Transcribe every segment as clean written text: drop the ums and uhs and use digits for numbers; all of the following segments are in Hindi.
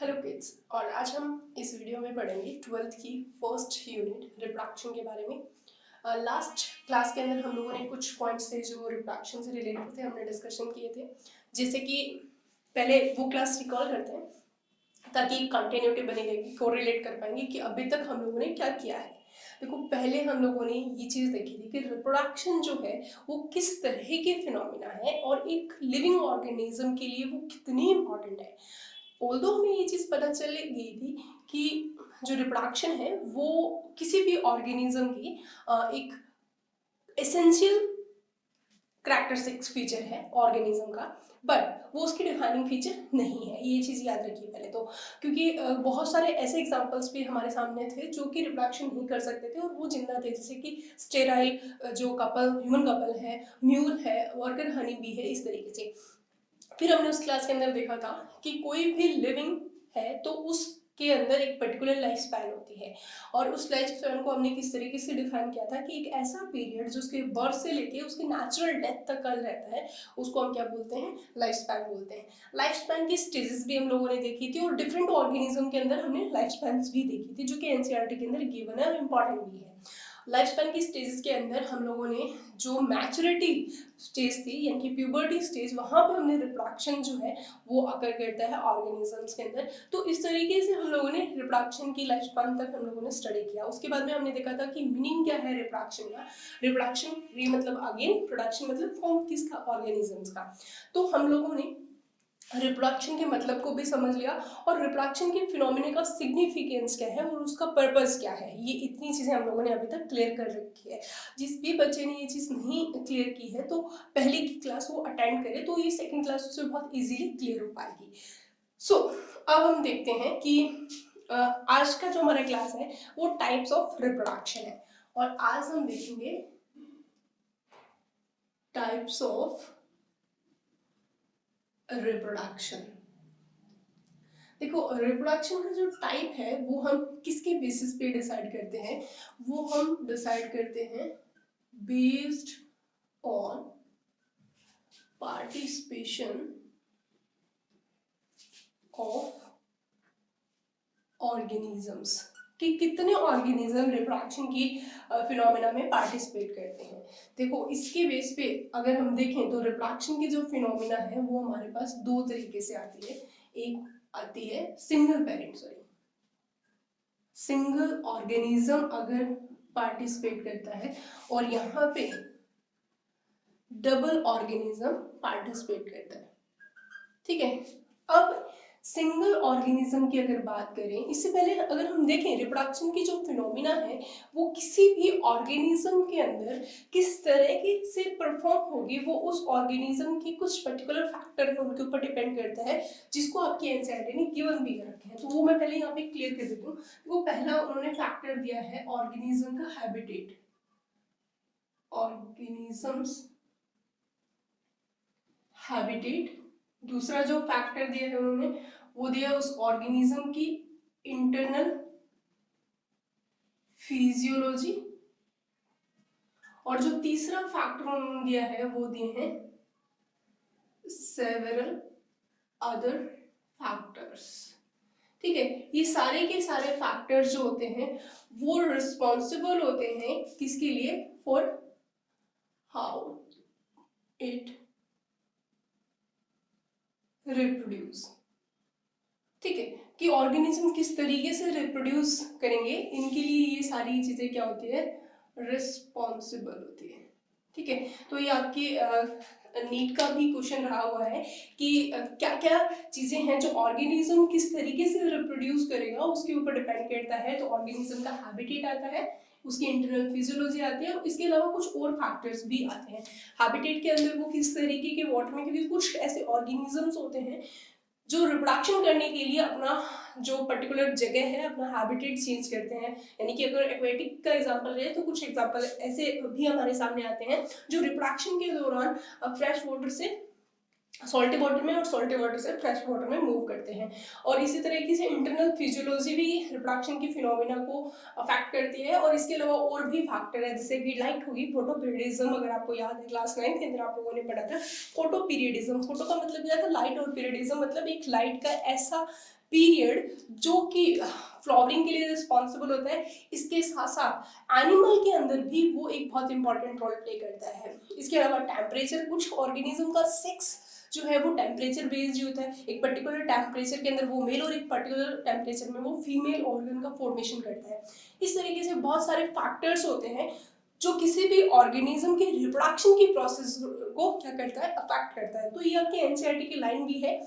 Hello kids. और आज हम इस वीडियो में पढ़ेंगे 12th की फर्स्ट यूनिट रिप्रोडक्शन के बारे में। लास्ट क्लास के अंदर हम लोगों ने कुछ पॉइंट्स थे जो रिप्रोडक्शन से रिलेटेड थे, हमने डिस्कशन किए थे। जैसे कि पहले वो क्लास रिकॉल करते हैं ताकि कंटिन्यूटी बनी रहेगी, कोरिलेट कर पाएंगे कि अभी तक हम लोगों ने क्या किया है। देखो, पहले हम लोगों ने ये चीज़ देखी थी कि रिप्रोडक्शन जो है वो किस तरह के फिनोमिना है और एक लिविंग ऑर्गेनिज्म के लिए वो कितनी इंपॉर्टेंट है। ऑल्दो हमें ये चीज़ पता चल गई थी कि जो रिप्रोडक्शन है वो किसी भी ऑर्गेनिज्म की एक एसेंशियल करैक्टरिस्टिक्स फीचर है ऑर्गेनिज्म का, बट वो उसकी डिफाइनिंग फीचर नहीं है। ये चीज़ याद रखिए पहले तो, क्योंकि बहुत सारे ऐसे एग्जांपल्स भी हमारे सामने थे जो कि रिप्रोडक्शन नहीं कर सकते थे और वो जिंदा थे, जैसे कि स्टेराइल जो कपल, ह्यूमन कपल है, म्यूल है, वर्कर हनी बी है, इस तरीके से। फिर हमने उस क्लास के अंदर देखा था कि कोई भी लिविंग है तो उसके अंदर एक पर्टिकुलर लाइफ स्पैन होती है, और उस लाइफ स्पैन को हमने किस तरीके से डिफाइन किया था कि एक ऐसा पीरियड जो उसके बर्थ से लेके उसके नेचुरल डेथ तक का रहता है, उसको हम क्या बोलते हैं, लाइफ स्पैन बोलते हैं। लाइफ स्पैन की स्टेजेस भी हम लोगों ने देखी थी और डिफरेंट ऑर्गेनिज्म के अंदर हमने लाइफ स्पैन भी देखी थी, जो कि एनसीईआरटी के अंदर गिवन है और इम्पॉर्टेंट भी है। लाइफ स्पैन की स्टेजेस के अंदर हम लोगों ने जो मैच्योरिटी स्टेज थी यानी कि प्यूबर्टी स्टेज, वहां पे हमने रिप्रोडक्शन जो है वो अकर करता है ऑर्गेनिजम्स के अंदर। तो इस तरीके से हम लोगों ने रिप्रोडक्शन की लाइफ स्पैन तक हम लोगों ने स्टडी किया। उसके बाद में हमने देखा था कि मीनिंग क्या है रिप्रोडक्शन का। रिप्रोडक्शन री मतलब अगेन, प्रोडक्शन मतलब फॉर्म किसका, ऑर्गेनिजम्स का। तो हम लोगों ने रिप्रोडक्शन के मतलब को भी समझ लिया और रिप्रोडक्शन के फिनोमिना का सिग्निफिकेंस क्या है और उसका पर्पस क्या है। ये इतनी चीजें हम लोगों ने अभी तक क्लियर कर रखी है। जिस भी बच्चे ने ये चीज नहीं क्लियर की है तो पहले की क्लास वो अटेंड करे, तो ये सेकंड क्लास उससे बहुत इजीली क्लियर हो पाएगी। सो अब हम देखते हैं कि आज का जो हमारा क्लास है वो टाइप्स ऑफ रिप्रोडक्शन है, और आज हम देखेंगे टाइप्स ऑफ रिप्रोडक्शन। देखो, रिप्रोडक्शन का जो टाइप है वो हम किसके बेसिस पे डिसाइड करते हैं, वो हम डिसाइड करते हैं based on participation of organisms, कि कितने ऑर्गेनिज्म रिप्रोडक्शन की फिनोमेना में पार्टिसिपेट करते हैं। देखो, इसके बेस पे अगर हम देखें तो रिप्रोडक्शन की जो फिनोमेना है वो हमारे पास दो तरीके से आती है। एक आती है single parent, sorry single organism अगर पार्टिसिपेट करता है, और यहाँ पे डबल ऑर्गेनिज्म पार्टिसिपेट करता है। ठीक है, अब सिंगल ऑर्गेनिज्म की अगर बात करें, इससे पहले अगर हम देखें रिप्रोडक्शन की जो फिनोमिना है वो किसी भी ऑर्गेनिज्म के अंदर किस तरह की से परफॉर्म होगी, वो उस ऑर्गेनिज्म की कुछ पर्टिकुलर फैक्टर है उनके ऊपर डिपेंड करता है, जिसको आपकी एनसीईआरटी ने गिवन भी कर रखे हैं। तो वो मैं पहले यहाँ पे क्लियर कर देती हूँ। वो पहला उन्होंने फैक्टर दिया है ऑर्गेनिज्म का हैबिटेट, ऑर्गेनिजम्स हैबिटेट। दूसरा जो फैक्टर दिया है उन्होंने वो दिया उस ऑर्गेनिज्म की इंटरनल फिजियोलॉजी, और जो तीसरा फैक्टर उन्होंने दिया है वो दिए हैं सेवरल अदर फैक्टर्स। ठीक है, ये सारे के सारे फैक्टर्स जो होते हैं वो रिस्पॉन्सिबल होते हैं किसके लिए, फॉर हाउ इट रिप्रोड्यूस। ठीक है, कि ऑर्गेनिज्म किस तरीके से रिप्रोड्यूस करेंगे, इनके लिए ये सारी चीजें क्या होती है, रिस्पॉन्सिबल होती है। ठीक है, तो ये आपकी नीट का भी क्वेश्चन रहा हुआ है कि क्या क्या चीजें हैं जो ऑर्गेनिज्म किस तरीके से रिप्रोड्यूस करेगा उसके ऊपर डिपेंड करता है। तो ऑर्गेनिज्म का हैबिटेट आता है, उसकी इंटरनल फिजियोलॉजी आती है, और इसके अलावा कुछ और फैक्टर्स भी आते हैं। हैबिटेट के अंदर वो किस तरीके के वाटर में, क्योंकि कुछ ऐसे ऑर्गेनिजम्स होते हैं जो रिप्रोडक्शन करने के लिए अपना जो पर्टिकुलर जगह है, अपना हैबिटेट चेंज करते हैं। यानी कि अगर एक्वेटिक का एग्जांपल रहे तो कुछ एग्जांपल ऐसे भी हमारे सामने आते हैं जो रिप्रोडक्शन के दौरान फ्रेश वाटर से सॉल्टी वाटर में और सॉल्टी वाटर से फ्रेश वाटर में मूव करते हैं। और इसी तरीके से इंटरनल फिजियोलॉजी भी रिप्रोडक्शन की फिनोमिना को अफेक्ट करती है। और इसके अलावा और भी फैक्टर है, जैसे कि लाइट हुई, फोटोपीरियडिज्म, अगर आपको याद है क्लास 9 के अंदर आप लोगों ने पढ़ा था फोटोपीरियडिज्म। फोटो का मतलब क्या था, लाइट, और पीरियडिज्म मतलब एक लाइट का ऐसा पीरियड जो कि फ्लावरिंग के लिए रिस्पॉन्सिबल होता है। इसके साथ साथ एनिमल के अंदर भी वो एक बहुत इंपॉर्टेंट रोल प्ले करता है। इसके अलावा टेम्परेचर, कुछ ऑर्गेनिज्म का सेक्स जो है वो टेम्परेचर बेस्ड होता है। एक पर्टिकुलर टेम्परेचर के अंदर वो मेल और एक पर्टिकुलर टेम्परेचर में वो फीमेल ऑर्गन का फॉर्मेशन करता है। इस तरीके से बहुत सारे फैक्टर्स होते हैं जो किसी भी ऑर्गेनिज्म के रिप्रोडक्शन की प्रोसेस को क्या करता है, अफेक्ट करता है। तो ये आपके एनसीईआरटी की लाइन भी है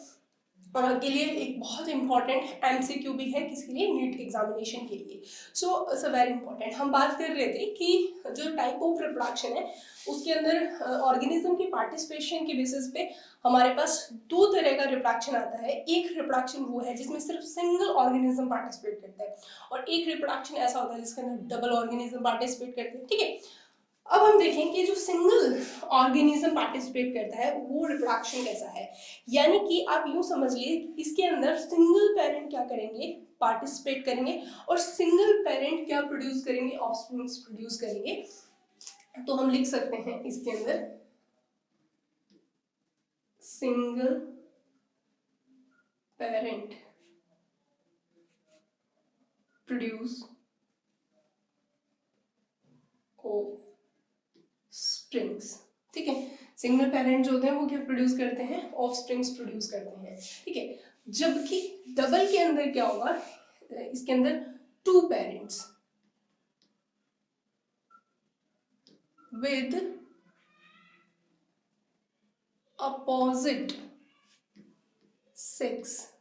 और आपके लिए एक बहुत इंपॉर्टेंट एमसीक्यू भी है, किसके लिए, नीट एग्जामिनेशन के लिए। So it's very important. हम बात कर रहे थे कि जो टाइप ऑफ रिप्रोडक्शन है उसके अंदर ऑर्गेनिज्म की पार्टिसिपेशन के बेसिस पे हमारे पास दो तरह का रिप्रोडक्शन आता है। एक रिप्रोडक्शन वो है जिसमें सिर्फ सिंगल ऑर्गेनिज्म पार्टिसिपेट करता है, और एक रिप्रोडक्शन ऐसा होता है जिसके अंदर डबल ऑर्गेनिज्म पार्टिसिपेट करते हैं। ठीक है, अब हम देखें कि जो सिंगल ऑर्गेनिज्म पार्टिसिपेट करता है वो रिप्रोडक्शन कैसा है। यानी कि आप यूं समझ लिए, इसके अंदर सिंगल पेरेंट क्या करेंगे, पार्टिसिपेट करेंगे, और सिंगल पेरेंट क्या प्रोड्यूस करेंगे, ऑफस्प्रिंग्स प्रोड्यूस करेंगे। तो हम लिख सकते हैं इसके अंदर सिंगल पेरेंट प्रोड्यूस ऑफस्प्रिंग्स। ठीक है, सिंगल पेरेंट जो होते हैं वो क्या प्रोड्यूस करते हैं, ऑफस्प्रिंग्स प्रोड्यूस करते हैं। ठीक है, जबकि डबल के अंदर क्या होगा, इसके अंदर two parents with opposite sex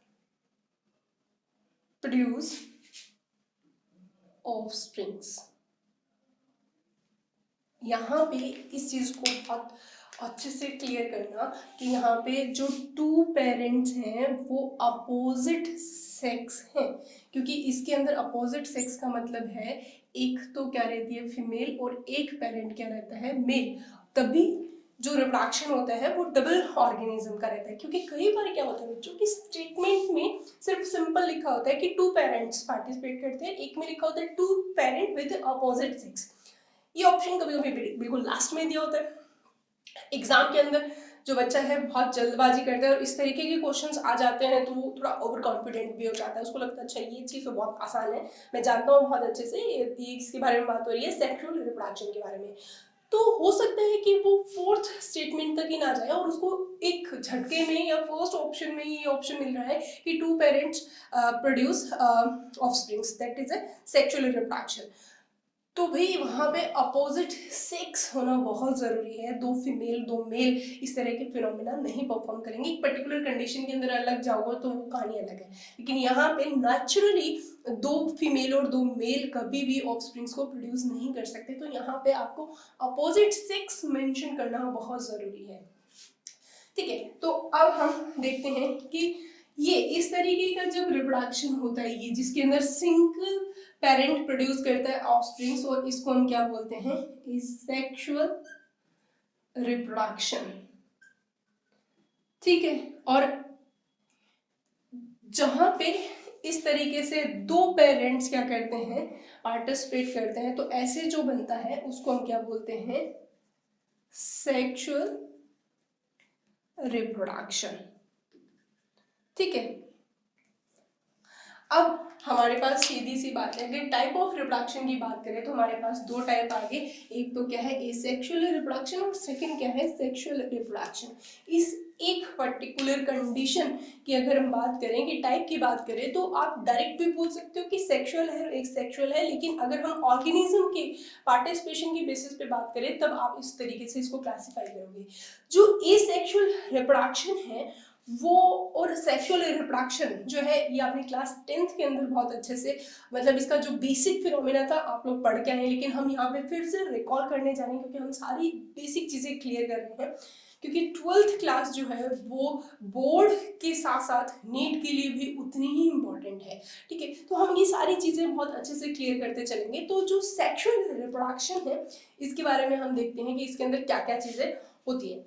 produce offsprings। यहाँ पे इस चीज को बहुत अच्छे से क्लियर करना कि यहाँ पे जो टू पेरेंट्स हैं वो अपोजिट सेक्स हैं, क्योंकि इसके अंदर अपोजिट सेक्स का मतलब है एक तो क्या रहती है फीमेल और एक पेरेंट क्या रहता है मेल। तभी जो रिप्रोडक्शन होता है वो डबल ऑर्गेनिज्म का रहता है। क्योंकि कई बार क्या होता है बच्चों की स्टेटमेंट में सिर्फ सिंपल लिखा होता है कि टू पेरेंट्स पार्टिसिपेट करते हैं, एक में लिखा होता है two parent with opposite sex. ये ऑप्शन कभी कभी बिल्कुल लास्ट में दिया होता है। एग्जाम के अंदर जो बच्चा है बहुत जल्दबाजी करता है और इस तरीके के क्वेश्चंस आ जाते हैं तो वो थोड़ा ओवर कॉन्फिडेंट भी हो जाता है। उसको लगता है अच्छा ये चीज़ तो बहुत आसान है, मैं जानता हूँ बहुत अच्छे से, ये इसके बारे में बात हो रही है सेक्सुअल रिप्रोडक्शन के बारे में। तो हो सकता है कि वो फोर्थ स्टेटमेंट तक ही ना जाए और उसको एक झटके में या फर्स्ट ऑप्शन में ये ऑप्शन मिल रहा है कि two parents produce offsprings, that is a sexual reproduction. तो भाई वहां पे अपोजिट सेक्स होना बहुत जरूरी है। दो फीमेल दो मेल इस तरह के फिनोमिना नहीं परफॉर्म करेंगे। एक पर्टिकुलर कंडीशन के अंदर अलग जाओगे तो वो कहानी अलग है, लेकिन यहाँ पे नेचुरली दो फीमेल और दो मेल कभी भी ऑफस्प्रिंग्स को प्रोड्यूस नहीं कर सकते। तो यहाँ पे आपको अपोजिट सेक्स मेंशन करना बहुत जरूरी है। ठीक है, तो अब हम देखते हैं कि ये इस तरीके का जब रिप्रोडक्शन होता है, ये जिसके अंदर सिंगल पेरेंट प्रोड्यूस करता है ऑफस्प्रिंग्स, और इसको हम क्या बोलते हैं, सेक्सुअल रिप्रोडक्शन। ठीक है, और जहां पे इस तरीके से दो पेरेंट्स क्या करते हैं, पार्टिसिपेट करते हैं, तो ऐसे जो बनता है उसको हम क्या बोलते हैं, सेक्सुअल रिप्रोडक्शन। ठीक है, अब हमारे पास सीधी सी बात है, अगर टाइप ऑफ रिप्रोडक्शन की बात करें तो हमारे पास दो टाइप आ गए। एक तो क्या है एसेक्सुअल रिप्रोडक्शन और सेकंड क्या है सेक्सुअल रिप्रोडक्शन। इस एक पर्टिकुलर कंडीशन की अगर हम बात करें कि टाइप की बात करें तो आप डायरेक्ट भी पूछ सकते हो कि सेक्सुअल है और एक सेक्सुअल है, लेकिन अगर हम ऑर्गेनिज्म के पार्टिसिपेशन की बेसिस पे बात करें तब आप इस तरीके से इसको क्लासिफाई करोगे। जो एसेक्सुअल रिप्रोडक्शन है वो और सेक्सुअल रिप्रोडक्शन जो है ये आपने क्लास 10th के अंदर बहुत अच्छे से, मतलब इसका जो बेसिक फिनोमेना था आप लोग पढ़ के आए, लेकिन हम यहाँ पे फिर से रिकॉल करने जा रहे हैं क्योंकि हम सारी बेसिक चीजें क्लियर कर रहे हैं। क्योंकि 12th क्लास जो है वो बोर्ड के साथ साथ नीट के लिए भी उतनी ही इम्पोर्टेंट है। ठीक है, तो हम ये सारी चीजें बहुत अच्छे से क्लियर करते चलेंगे। तो जो सेक्सुअल रिप्रोडक्शन है इसके बारे में हम देखते हैं कि इसके अंदर क्या क्या चीजें होती है।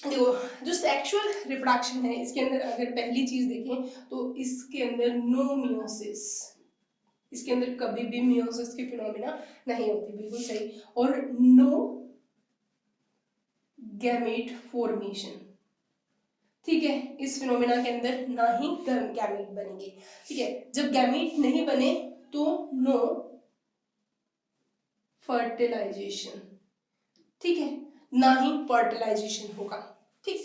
देखो जो सेक्सुअल रिप्रोडक्शन है इसके अंदर अगर पहली चीज देखें तो इसके अंदर नो मियोसिस, इसके अंदर कभी भी मियोसिस की फिनोमिना नहीं होती, बिल्कुल सही। और नो गैमेट फॉर्मेशन, ठीक है, इस फिनोमिना के अंदर ना ही गैमेट बनेंगे, ठीक है। जब गैमेट नहीं बने तो नो फर्टिलाइजेशन, ठीक है, ना ही फर्टिलाइजेशन होगा, ठीक।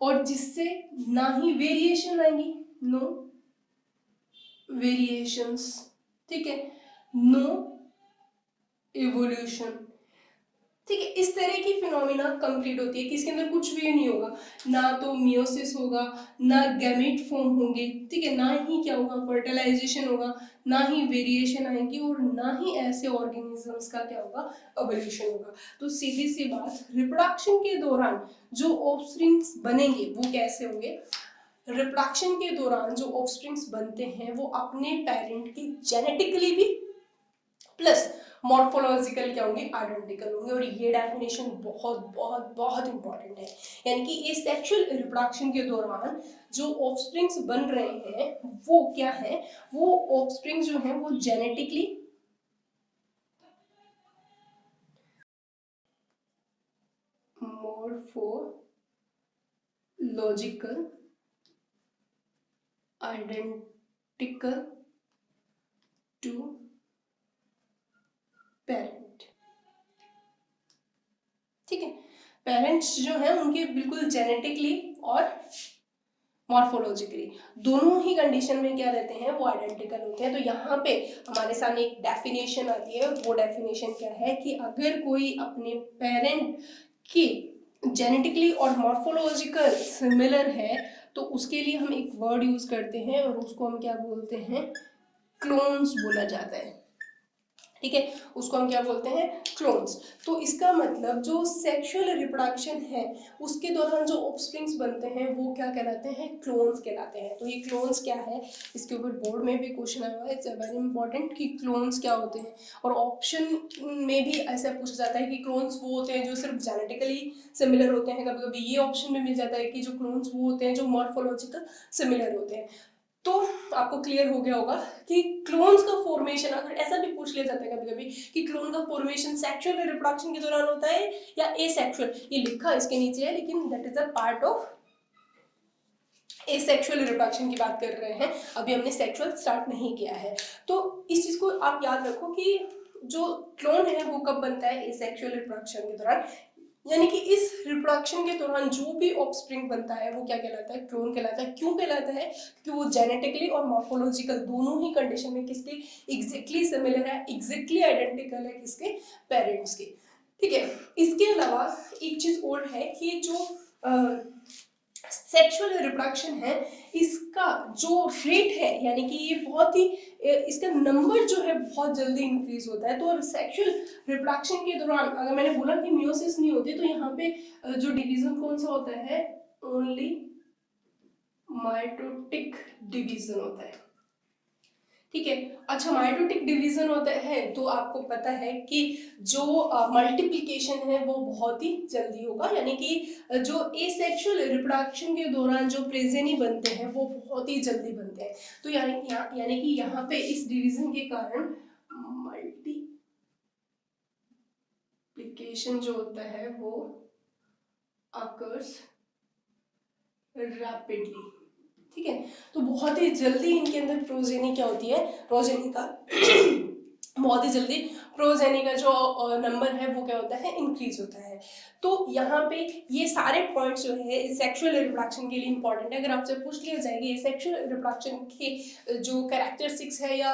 और जिससे ना ही वेरिएशन आएंगी, नो वेरिएशंस, ठीक है, नो इवोल्यूशन, ठीक है। इस तरह की फिनोमिना कंप्लीट होती है कि इसके अंदर कुछ भी नहीं होगा, ना तो मियोसिस होगा, ना गैमेट फॉर्म होंगे, ठीक है, ना ही क्या होगा फर्टिलाइजेशन होगा, ना ही वेरिएशन आएंगी, और ना ही ऐसे ऑर्गेनिजम्स का क्या होगा एवोल्यूशन होगा। तो सीधी सी बात, रिप्रोडक्शन के दौरान जो ऑफस्प्रिंग्स बनेंगे वो कैसे होंगे? रिप्रोडक्शन के दौरान जो ऑफस्प्रिंग्स बनते हैं वो अपने पेरेंट की जेनेटिकली भी प्लस मॉर्फोलॉजिकल क्या होंगे, आइडेंटिकल होंगे। और ये डेफिनेशन बहुत बहुत बहुत इंपॉर्टेंट है, यानी कि इस सेक्सुअल रिप्रोडक्शन के दौरान जो ऑफस्प्रिंग्स बन रहे हैं वो क्या है, वो ऑफस्प्रिंग्स जो है वो genetically morphological identical to parent, ठीक है। पेरेंट्स जो है उनके बिल्कुल जेनेटिकली और मॉर्फोलॉजिकली दोनों ही कंडीशन में क्या रहते हैं, वो आइडेंटिकल होते हैं। तो यहाँ पे हमारे सामने एक डेफिनेशन आती है, वो डेफिनेशन क्या है कि अगर कोई अपने पेरेंट की जेनेटिकली और मॉर्फोलॉजिकल सिमिलर है तो उसके लिए हम एक वर्ड यूज करते हैं और उसको हम क्या बोलते हैं, क्लोन्स बोला जाता है, ठीक है, उसको हम क्या बोलते हैं, क्लोन्स। तो इसका मतलब जो सेक्सुअल रिप्रोडक्शन है उसके दौरान जो ऑफस्प्रिंग्स बनते हैं वो क्या कहलाते हैं, क्लोन्स कहलाते हैं। तो ये क्लोन्स क्या है, इसके ऊपर बोर्ड में भी क्वेश्चन आया हुआ है, इट्स वेरी इंपॉर्टेंट कि क्लोन्स क्या होते हैं। और ऑप्शन में भी ऐसा पूछा जाता है कि क्लोन्स वो होते हैं जो सिर्फ जेनेटिकली सिमिलर होते हैं, कभी कभी ये ऑप्शन में मिल जाता है कि जो क्लोन्स वो होते हैं जो मॉर्फोलॉजिकल सिमिलर होते हैं। तो आपको क्लियर हो गया होगा कि क्लोन्स का फॉर्मेशन, अगर ऐसा भी पूछ लिया जाता है कभी कभी कि क्लोन का फॉर्मेशन सेक्सुअल रिप्रोडक्शन के दौरान होता है या एसेक्सुअल, ये लिखा इसके नीचे है लेकिन that is a part of asexual reproduction की बात कर रहे हैं, अभी हमने सेक्सुअल स्टार्ट नहीं किया है। तो इस चीज को आप याद रखो कि जो क्लोन है वो कब बनता है, एसेक्सुअल रिप्रोडक्शन के दौरान, यानी कि इस रिप्रोडक्शन के दौरान जो भी ऑफस्प्रिंग बनता है वो क्या कहलाता है, क्लोन कहलाता है। क्यों कहलाता है, क्योंकि वो जेनेटिकली और मॉर्फोलॉजिकल दोनों ही कंडीशन में किसके एग्जैक्टली सिमिलर है, एग्जैक्टली आइडेंटिकल है किसके, पेरेंट्स के, ठीक है। इसके अलावा एक चीज और है कि जो सेक्सुअल रिप्रोडक्शन है इसका जो रेट है, यानी कि ये बहुत ही इसका नंबर जो है बहुत जल्दी इंक्रीज होता है। तो सेक्सुअल रिप्रोडक्शन के दौरान अगर मैंने बोला कि मियोसिस नहीं होती, तो यहाँ पे जो डिवीजन कौन सा होता है, ओनली माइटोटिक डिवीजन होता है, ठीक है। अच्छा, माइटोटिक डिवीजन होता है तो आपको पता है कि जो मल्टीप्लिकेशन है वो बहुत ही जल्दी होगा, यानी कि जो एसेक्सुअल रिप्रोडक्शन के दौरान जो प्रेजेनी बनते हैं वो बहुत ही जल्दी बनते हैं। तो यानी कि यहाँ पे इस डिवीजन के कारण मल्टीप्लिकेशन जो होता है वो अकर्स रैपिडली, ठीक है। तो बहुत ही जल्दी इनके अंदर प्रोजेनी क्या होती है, प्रोजेनी का बहुत ही जल्दी प्रोजेनी का जो नंबर है वो क्या होता है, इंक्रीज होता है। तो यहाँ पे ये सारे पॉइंट्स जो है सेक्सुअल रिप्रोडक्शन के लिए इंपॉर्टेंट है। अगर आपसे पूछ लिया जाएगा ये सेक्सुअल रिप्रोडक्शन के जो कैरेक्टरिस्टिक्स है या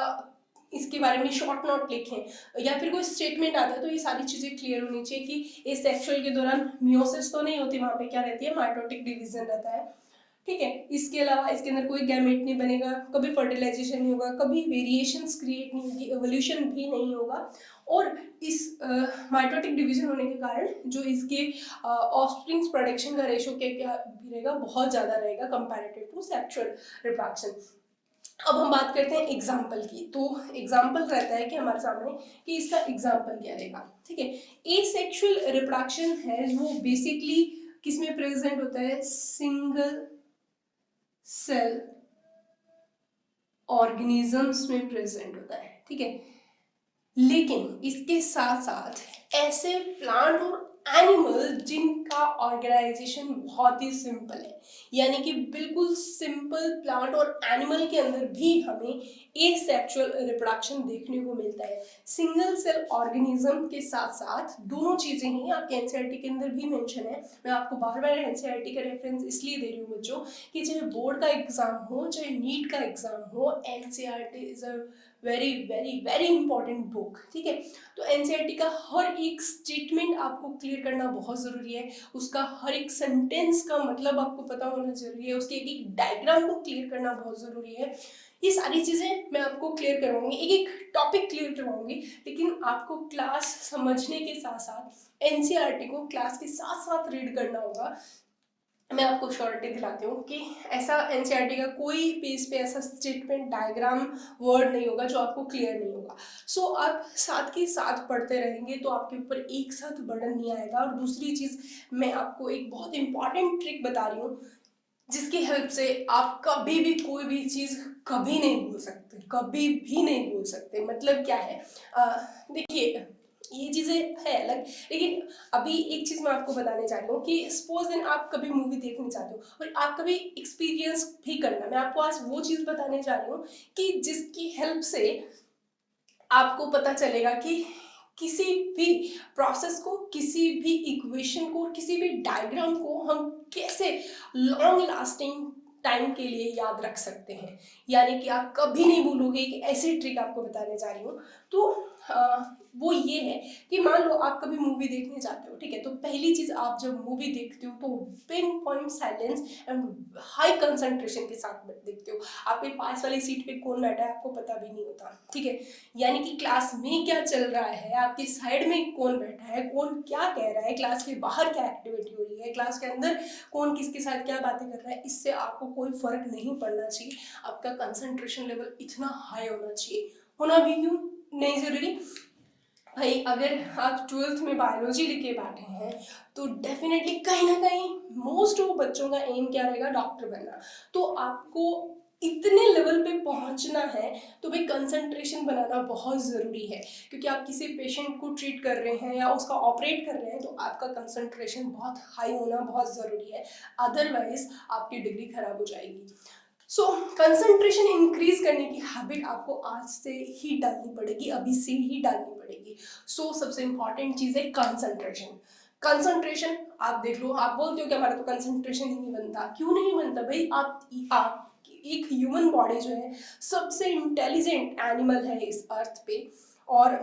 इसके बारे में शॉर्ट नोट लिखें या फिर कोई स्टेटमेंट आता है, तो ये सारी चीजें क्लियर होनी चाहिए कि इस सेक्सुअल के दौरान मियोसिस तो नहीं होती, वहां पे क्या रहती है, माइटोटिक डिवीजन रहता है, ठीक है। इसके अलावा इसके अंदर कोई गैमेट नहीं बनेगा, कभी फर्टिलाइजेशन नहीं होगा, कभी वेरिएशंस क्रिएट नहीं होगी, एवोल्यूशन भी नहीं होगा। और इस माइटोटिक डिवीजन होने के कारण जो इसके ऑफस्प्रिंग्स प्रोडक्शन का रेशो क्या रहेगा, बहुत ज्यादा रहेगा कंपैरेटिव टू सेक्सुअल रिप्रोडक्शन। अब हम बात करते हैं एग्जाम्पल की। तो एग्जाम्पल रहता है कि हमारे सामने कि इसका एग्जाम्पल क्या रहेगा, ठीक है। एसेक्सुअल रिप्रोडक्शन है वो बेसिकली किसमें प्रेजेंट होता है? सिंगल सेल ऑर्गेनिजम्स में प्रेजेंट होता है, ठीक है। लेकिन इसके साथ साथ ऐसे प्लांट और एनिमल जिनका ऑर्गेनाइजेशन बहुत ही सिंपल है, यानी कि बिल्कुल सिंपल प्लांट और एनिमल के अंदर भी हमें एसेक्सुअल रिप्रोडक्शन देखने को मिलता है। सिंगल सेल ऑर्गेनिज्म के साथ साथ दोनों चीजें ही आपके एनसीईआरटी के अंदर भी मेंशन है। मैं आपको बार बार एनसीईआरटी का रेफरेंस इसलिए दे रही हूँ बच्चों कि चाहे बोर्ड का एग्जाम हो चाहे नीट का एग्जाम हो, NCERT is a very very very important book, ठीक है। तो एनसीईआरटी का हर एक स्टेटमेंट आपको क्लियर करना बहुत जरूरी है, उसका हर एक सेंटेंस का मतलब आपको पता होना जरूरी है, उसके एक एक डायग्राम को क्लियर करना बहुत जरूरी है। ये सारी चीजें मैं आपको क्लियर करवाऊंगी, एक एक टॉपिक क्लियर करवाऊंगी, लेकिन आपको क्लास समझने के साथ साथ एनसीईआरटी को क्लास के साथ साथ रीड करना होगा। मैं आपको श्योरिटी दिलाती हूँ कि ऐसा एनसीईआरटी का कोई पेज पे ऐसा स्टेटमेंट डायग्राम वर्ड नहीं होगा जो आपको क्लियर नहीं होगा। सो आप साथ के साथ पढ़ते रहेंगे तो आपके ऊपर एक साथ बर्डन नहीं आएगा। और दूसरी चीज, मैं आपको एक बहुत इंपॉर्टेंट ट्रिक बता रही हूँ जिसकी हेल्प से आप कभी भी कोई भी चीज कभी नहीं भूल सकते, कभी भी नहीं भूल सकते। मतलब क्या है, देखिए ये चीजें है अलग, लेकिन अभी एक चीज मैं आपको बताने जा रही हूँ कि सपोज दिन आप कभी मूवी देखने जाते हो और आप कभी एक्सपीरियंस भी करना, मैं आपको आज वो चीज बताने जा रही हूँ कि जिसकी हेल्प से आपको पता चलेगा कि किसी भी प्रोसेस को, किसी भी इक्वेशन को, किसी भी डायग्राम को हम कैसे लॉन्ग लास्टिंग टाइम के लिए याद रख सकते हैं। यानी कि आप कभी नहीं भूलोगे कि ऐसी ट्रिक आपको बताने जा रही हूँ। तो वो ये है कि मान लो आप कभी मूवी देखने जाते हो, ठीक है। तो पहली चीज, आप जब मूवी देखते हो तो pin point silence and high concentration के साथ देखते हो। आपके पास वाली सीट पे कौन बैठा है आपको पता भी नहीं होता, ठीक है। यानी कि क्लास में क्या चल रहा है, आपकी साइड में कौन बैठा है, कौन क्या कह रहा है, क्लास के बाहर क्या एक्टिविटी हो रही है, क्लास के अंदर कौन किसके साथ क्या बातें कर रहा है, इससे आपको कोई फर्क नहीं पड़ना चाहिए। आपका कंसंट्रेशन लेवल इतना हाई होना चाहिए। होना भी क्यों नहीं जरूरी भाई, अगर आप 12th में बायोलॉजी लेके बैठे हैं तो डेफिनेटली कहीं ना कहीं मोस्ट ऑफ बच्चों का एम क्या रहेगा, डॉक्टर बनना। तो आपको इतने लेवल पे पहुंचना है तो भाई कंसंट्रेशन बनाना बहुत ज़रूरी है, क्योंकि आप किसी पेशेंट को ट्रीट कर रहे हैं या उसका ऑपरेट कर रहे हैं तो आपका कंसंट्रेशन बहुत हाई होना बहुत ज़रूरी है, अदरवाइज आपकी डिग्री खराब हो जाएगी। सो कंसंट्रेशन इंक्रीज करने की हैबिट आपको आज से ही डालनी पड़ेगी, अभी से ही डालनी पड़ेगी। सबसे इंपॉर्टेंट चीज है कंसंट्रेशन। कंसंट्रेशन आप देख लो, आप बोलते हो कि हमारा तो कंसंट्रेशन ही नहीं बनता। क्यों नहीं बनता भाई? आप एक ह्यूमन बॉडी जो है सबसे इंटेलिजेंट एनिमल है इस अर्थ पे, और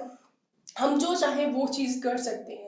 हम जो चाहे वो चीज कर सकते हैं।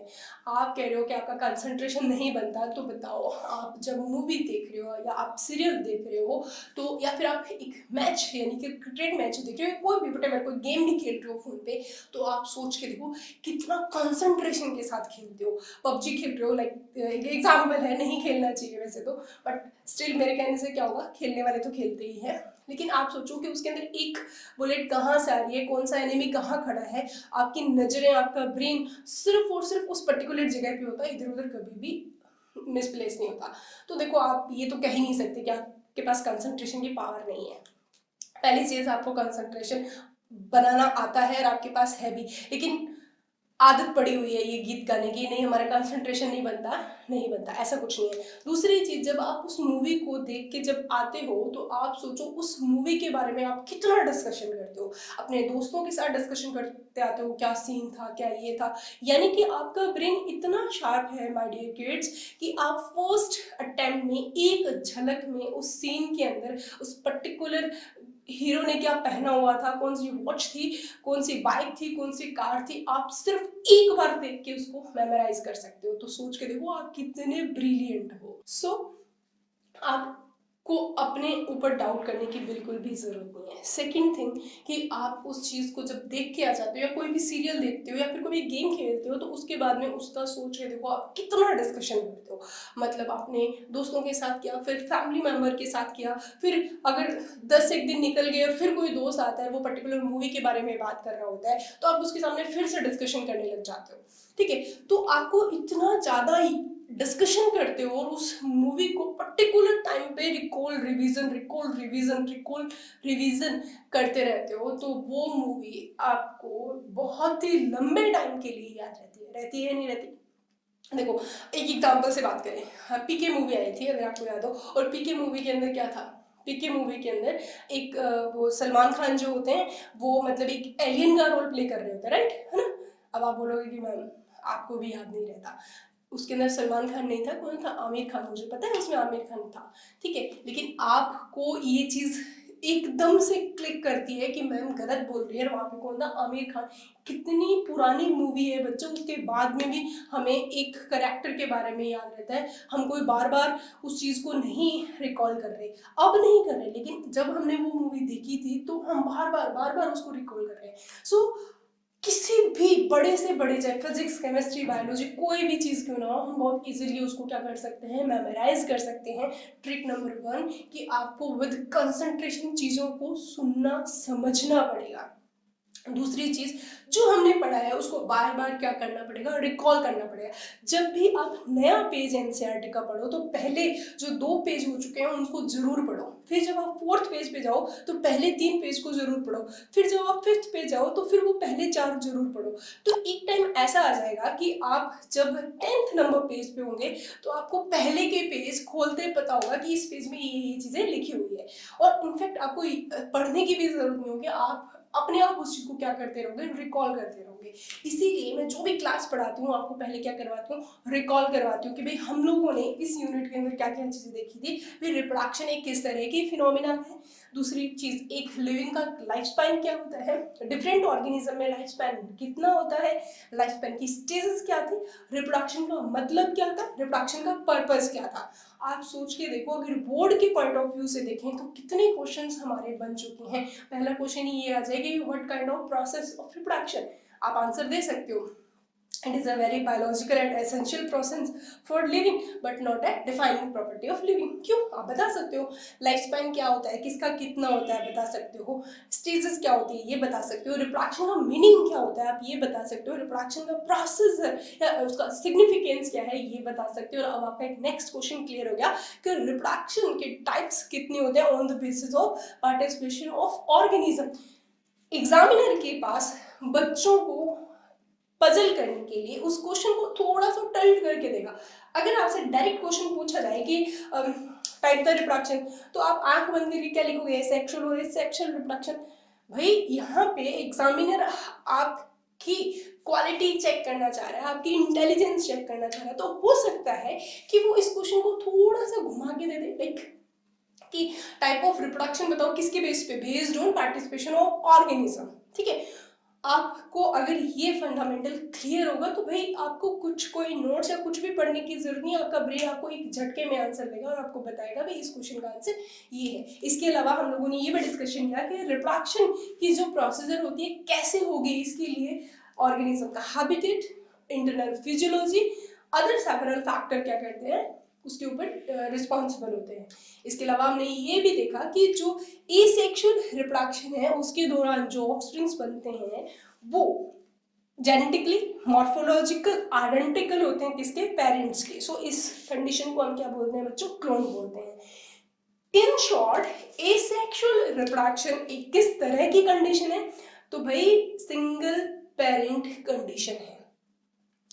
आप कह रहे हो कि आपका कंसंट्रेशन नहीं बनता, तो बताओ, आप जब मूवी देख रहे हो या आप सीरियल देख रहे हो तो, या फिर आप एक मैच यानी कि क्रिकेट मैच देख रहे हो, कोई भी वटेवर कोई गेम नहीं खेल रहे हो फोन पे, तो आप सोच के देखो कितना कंसंट्रेशन के साथ खेलते हो। पबजी खेल रहे हो, लाइक एक एग्जाम्पल है, नहीं खेलना चाहिए वैसे तो, बट स्टिल मेरे कहने से क्या होगा, खेलने वाले तो खेलते ही हैं। लेकिन आप सोचो कि उसके अंदर एक बुलेट कहाँ से आ रही है, कौन सा एनिमी कहाँ खड़ा है, आपकी नजरें, आपका ब्रेन सिर्फ और सिर्फ उस पर्टिकुलर जगह पे होता है, इधर उधर कभी भी मिसप्लेस नहीं होता। तो देखो, आप ये तो कह ही नहीं सकते कि आपके पास कंसंट्रेशन की पावर नहीं है। पहली चीज, आपको कंसंट्रेशन बनाना आता है और आपके पास है भी, लेकिन आदत पड़ी हुई है ये गीत गाने की, नहीं हमारा कंसंट्रेशन नहीं बनता, नहीं बनता, ऐसा कुछ नहीं है। दूसरी चीज, जब आप उस मूवी को देख के जब आते हो तो आप सोचो उस मूवी के बारे में आप कितना डिस्कशन करते हो, अपने दोस्तों के साथ डिस्कशन करते आते हो, क्या सीन था, क्या ये था। यानी कि आपका ब्रेन इतना शार्प है माय डियर किड्स कि आप फर्स्ट अटेम्प्ट में एक झलक में उस सीन के अंदर उस पर्टिकुलर हीरो ने क्या पहना हुआ था, कौन सी वॉच थी, कौन सी बाइक थी, कौन सी कार थी, आप सिर्फ एक बार देख के उसको मेमोराइज कर सकते हो। तो सोच के देखो आप कितने ब्रिलियंट हो। आपको अपने ऊपर डाउट करने की बिल्कुल भी जरूरत नहीं है। सेकंड थिंग, कि आप उस चीज को जब देख के आ जाते हो या कोई भी सीरियल देखते हो या फिर कोई गेम खेलते हो तो उसके बाद में उसका सोच के देखो आप कितना डिस्कशन करते हो। मतलब आपने दोस्तों के साथ किया, फिर फैमिली मेंबर के साथ किया, फिर अगर 10 एक दिन निकल गए और फिर कोई दोस्त आता है वो पर्टिकुलर मूवी के बारे में बात कर रहा होता है तो आप उसके सामने फिर से डिस्कशन करने लग जाते हो, ठीक है। तो आपको इतना ज्यादा डिस्कशन करते हो और उस मूवी को पर्टिकुलर टाइम पे रिकॉल रिवीजन करते रहते हो, तो वो मूवी आपको बहुत ही लंबे टाइम के लिए याद रहती है या नहीं रहती? देखो, एक एग्जांपल से बात करें, हाँ, पीके मूवी आई थी अगर आपको याद हो, और पीके मूवी के अंदर क्या था? पीके मूवी के अंदर एक वो सलमान खान जो होते हैं, वो मतलब एक एलियन का रोल प्ले कर रहे होते हैं, राइट, है ना? अब आप बोलोगे कि मैम आपको भी याद नहीं रहता, उसके अंदर सलमान खान नहीं था, कौन था? आमिर खान, मुझे पता है उसमें आमिर खान था, ठीक है, लेकिन आपको ये चीज एकदम से क्लिक करती है कि मैम गलत बोल रही है, वहां पे कौन था? आमिर खान। कितनी पुरानी मूवी है बच्चों, उसके बाद में भी हमें एक करेक्टर के बारे में याद रहता है, हम कोई बार बार उस चीज को नहीं रिकॉल कर रहे, अब नहीं कर रहे, लेकिन जब हमने वो मूवी देखी थी तो हम बार बार उसको रिकॉल कर रहे हैं। सो किसी भी बड़े से बड़े, चाहे फिजिक्स, केमिस्ट्री, बायोलॉजी, कोई भी चीज़ क्यों ना हो, हम बहुत इजीली उसको क्या कर सकते हैं? मेमोराइज कर सकते हैं। ट्रिक नंबर 1 कि आपको विद कंसंट्रेशन चीज़ों को सुनना समझना पड़ेगा। दूसरी चीज, जो हमने पढ़ा है उसको बार बार क्या करना पड़ेगा? रिकॉल करना पड़ेगा। जब भी आप नया पेज एनसीईआरटी का पढ़ो तो पहले जो 2 पेज हो चुके हैं उनको जरूर पढ़ो, फिर जब आप 4th पेज पे जाओ तो पहले 3 पेज को जरूर पढ़ो, फिर जब आप 5th पे जाओ तो फिर वो पहले 4 जरूर पढ़ो। तो एक टाइम ऐसा आ जाएगा कि आप जब 10th नंबर पेज पे होंगे तो आपको पहले के पेज खोलते पता होगा कि इस पेज में ये चीजें लिखी हुई है, और इनफैक्ट आपको पढ़ने की भी जरूरत नहीं होगी, आप अपने आप उस चीज को क्या करते रहोगे? रिकॉल करते रहोगे। इसीलिए मैं जो भी क्लास पढ़ाती हूँ आपको पहले क्या करवाती हूँ? रिकॉल करवाती हूँ कि भाई हम लोगों ने इस यूनिट के अंदर क्या क्या चीजें देखी थी, फिर रिप्रोडक्शन एक किस तरह की फिनोमिना है, दूसरी चीज एक लिविंग का लाइफ स्पैन क्या होता है, डिफरेंट ऑर्गेनिज्म में लाइफ स्पैन कितना होता है, लाइफ स्पैन की स्टेजेस क्या थी, रिप्रोडक्शन का मतलब क्या था, रिप्रोडक्शन का पर्पस क्या था। आप सोच के देखो, अगर बोर्ड के पॉइंट ऑफ व्यू से देखें तो कितने क्वेश्चंस हमारे बन चुके हैं। पहला क्वेश्चन ये आ जाएगा कि what kind of process of reproduction, आप आंसर दे सकते हो, it is a very biological and essential process for living but not a defining property of living। क्यों? आप बता सकते हो। लाइफ स्पैन क्या होता है, किसका कितना होता है, बता सकते हो। स्टेजेस क्या होती है, ये बता सकते हो। रिप्रोडक्शन का मीनिंग क्या होता है, आप ये बता सकते हो। रिप्रोडक्शन का प्रोसेस या उसका सिग्निफिकेंस क्या है, ये बता सकते हो। और अब आपका एक नेक्स्ट क्वेश्चन क्लियर हो गया कि रिप्रोडक्शन के टाइप्स कितने होते हैं on the basis of participation of organism. Examiner के पास बच्चों को पजल करने के लिए उस क्वेश्चन को थोड़ा सा टल्ट करके देगा। अगर आपसे डायरेक्ट क्वेश्चन पूछा जाए कि टाइप द रिप्रोडक्शन, तो आप आंख बंद करके क्या लिखोगे? सेक्सुअल और सेक्सुअल रिप्रोडक्शन। भाई यहाँ पे एग्जामिनर आपकी क्वालिटी चेक करना चाह रहा है, आपकी इंटेलिजेंस चेक करना चाह रहा है, तो हो सकता है कि वो इस क्वेश्चन को थोड़ा सा घुमा के दे दे, लाइक कि टाइप ऑफ रिप्रोडक्शन बताओ किसके बेस पे? Based on participation of organism. ठीक है, आपको अगर ये फंडामेंटल क्लियर होगा तो भाई आपको कुछ कोई नोट्स या कुछ भी पढ़ने की जरूरत नहीं है, आपका ब्रेन आपको एक झटके में आंसर देगा और आपको बताएगा भाई इस क्वेश्चन का आंसर ये है। इसके अलावा हम लोगों ने ये भी डिस्कशन किया कि रिप्रोडक्शन की जो प्रोसीजर होती है कैसे होगी, इसके लिए ऑर्गेनिज्म का habitat, internal physiology, other several factor क्या करते हैं उसके ऊपर रिस्पॉन्सिबल होते हैं। इसके अलावा हमने ये भी देखा कि जो एसेक्सुअल रिप्रोडक्शन है उसके दौरान जो ऑफस्प्रिंग्स बनते हैं वो जेनेटिकली मॉर्फोलॉजिकल आइडेंटिकल होते हैं किसके? पेरेंट्स के। सो इस कंडीशन को हम क्या बोलते हैं बच्चों? क्लोन बोलते हैं। इन शॉर्ट, एसेक्सुअल रिप्रोडक्शन एक किस तरह की कंडीशन है? तो भाई सिंगल पेरेंट कंडीशन है।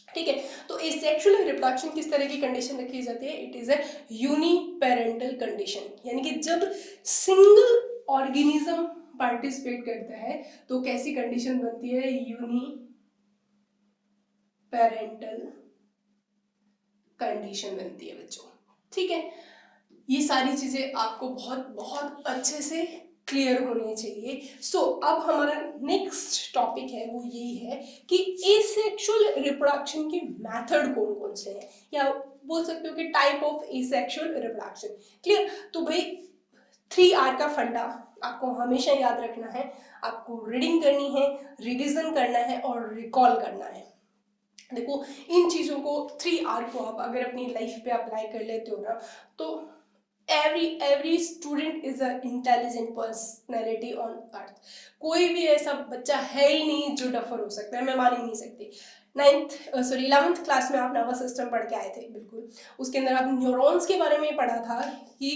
ठीक है, तो एसेक्सुअल रिप्रोडक्शन किस तरह की कंडीशन रखी जाती है? It is a uniparental condition, यानी कि जब सिंगल ऑर्गेनिज्म पार्टिसिपेट करता है तो कैसी कंडीशन बनती है? यूनिपेरेंटल कंडीशन बनती है बच्चों। ठीक है, ये सारी चीजें आपको बहुत बहुत अच्छे से क्लियर होनी चाहिए। सो अब हमारा नेक्स्ट टॉपिक है वो यही है कि एसेक्सुअल रिप्रोडक्शन के मेथड कौन कौन से हैं, या बोल सकते हो कि type of asexual reproduction. Clear? तो भाई 3R का फंडा आपको हमेशा याद रखना है, आपको रीडिंग करनी है, रिविजन करना है और रिकॉल करना है। देखो, इन चीजों को 3R को आप अगर अपनी लाइफ पे अप्लाई कर लेते हो ना, तो every student is a intelligent personality on earth। कोई भी ऐसा बच्चा है ही नहीं जो डफर हो सकता है, मैं मान ही नहीं सकती। 11th क्लास में आप नर्वस सिस्टम पढ़ के आए थे, बिल्कुल। उसके अंदर आप न्यूरॉन्स के बारे में पढ़ा था कि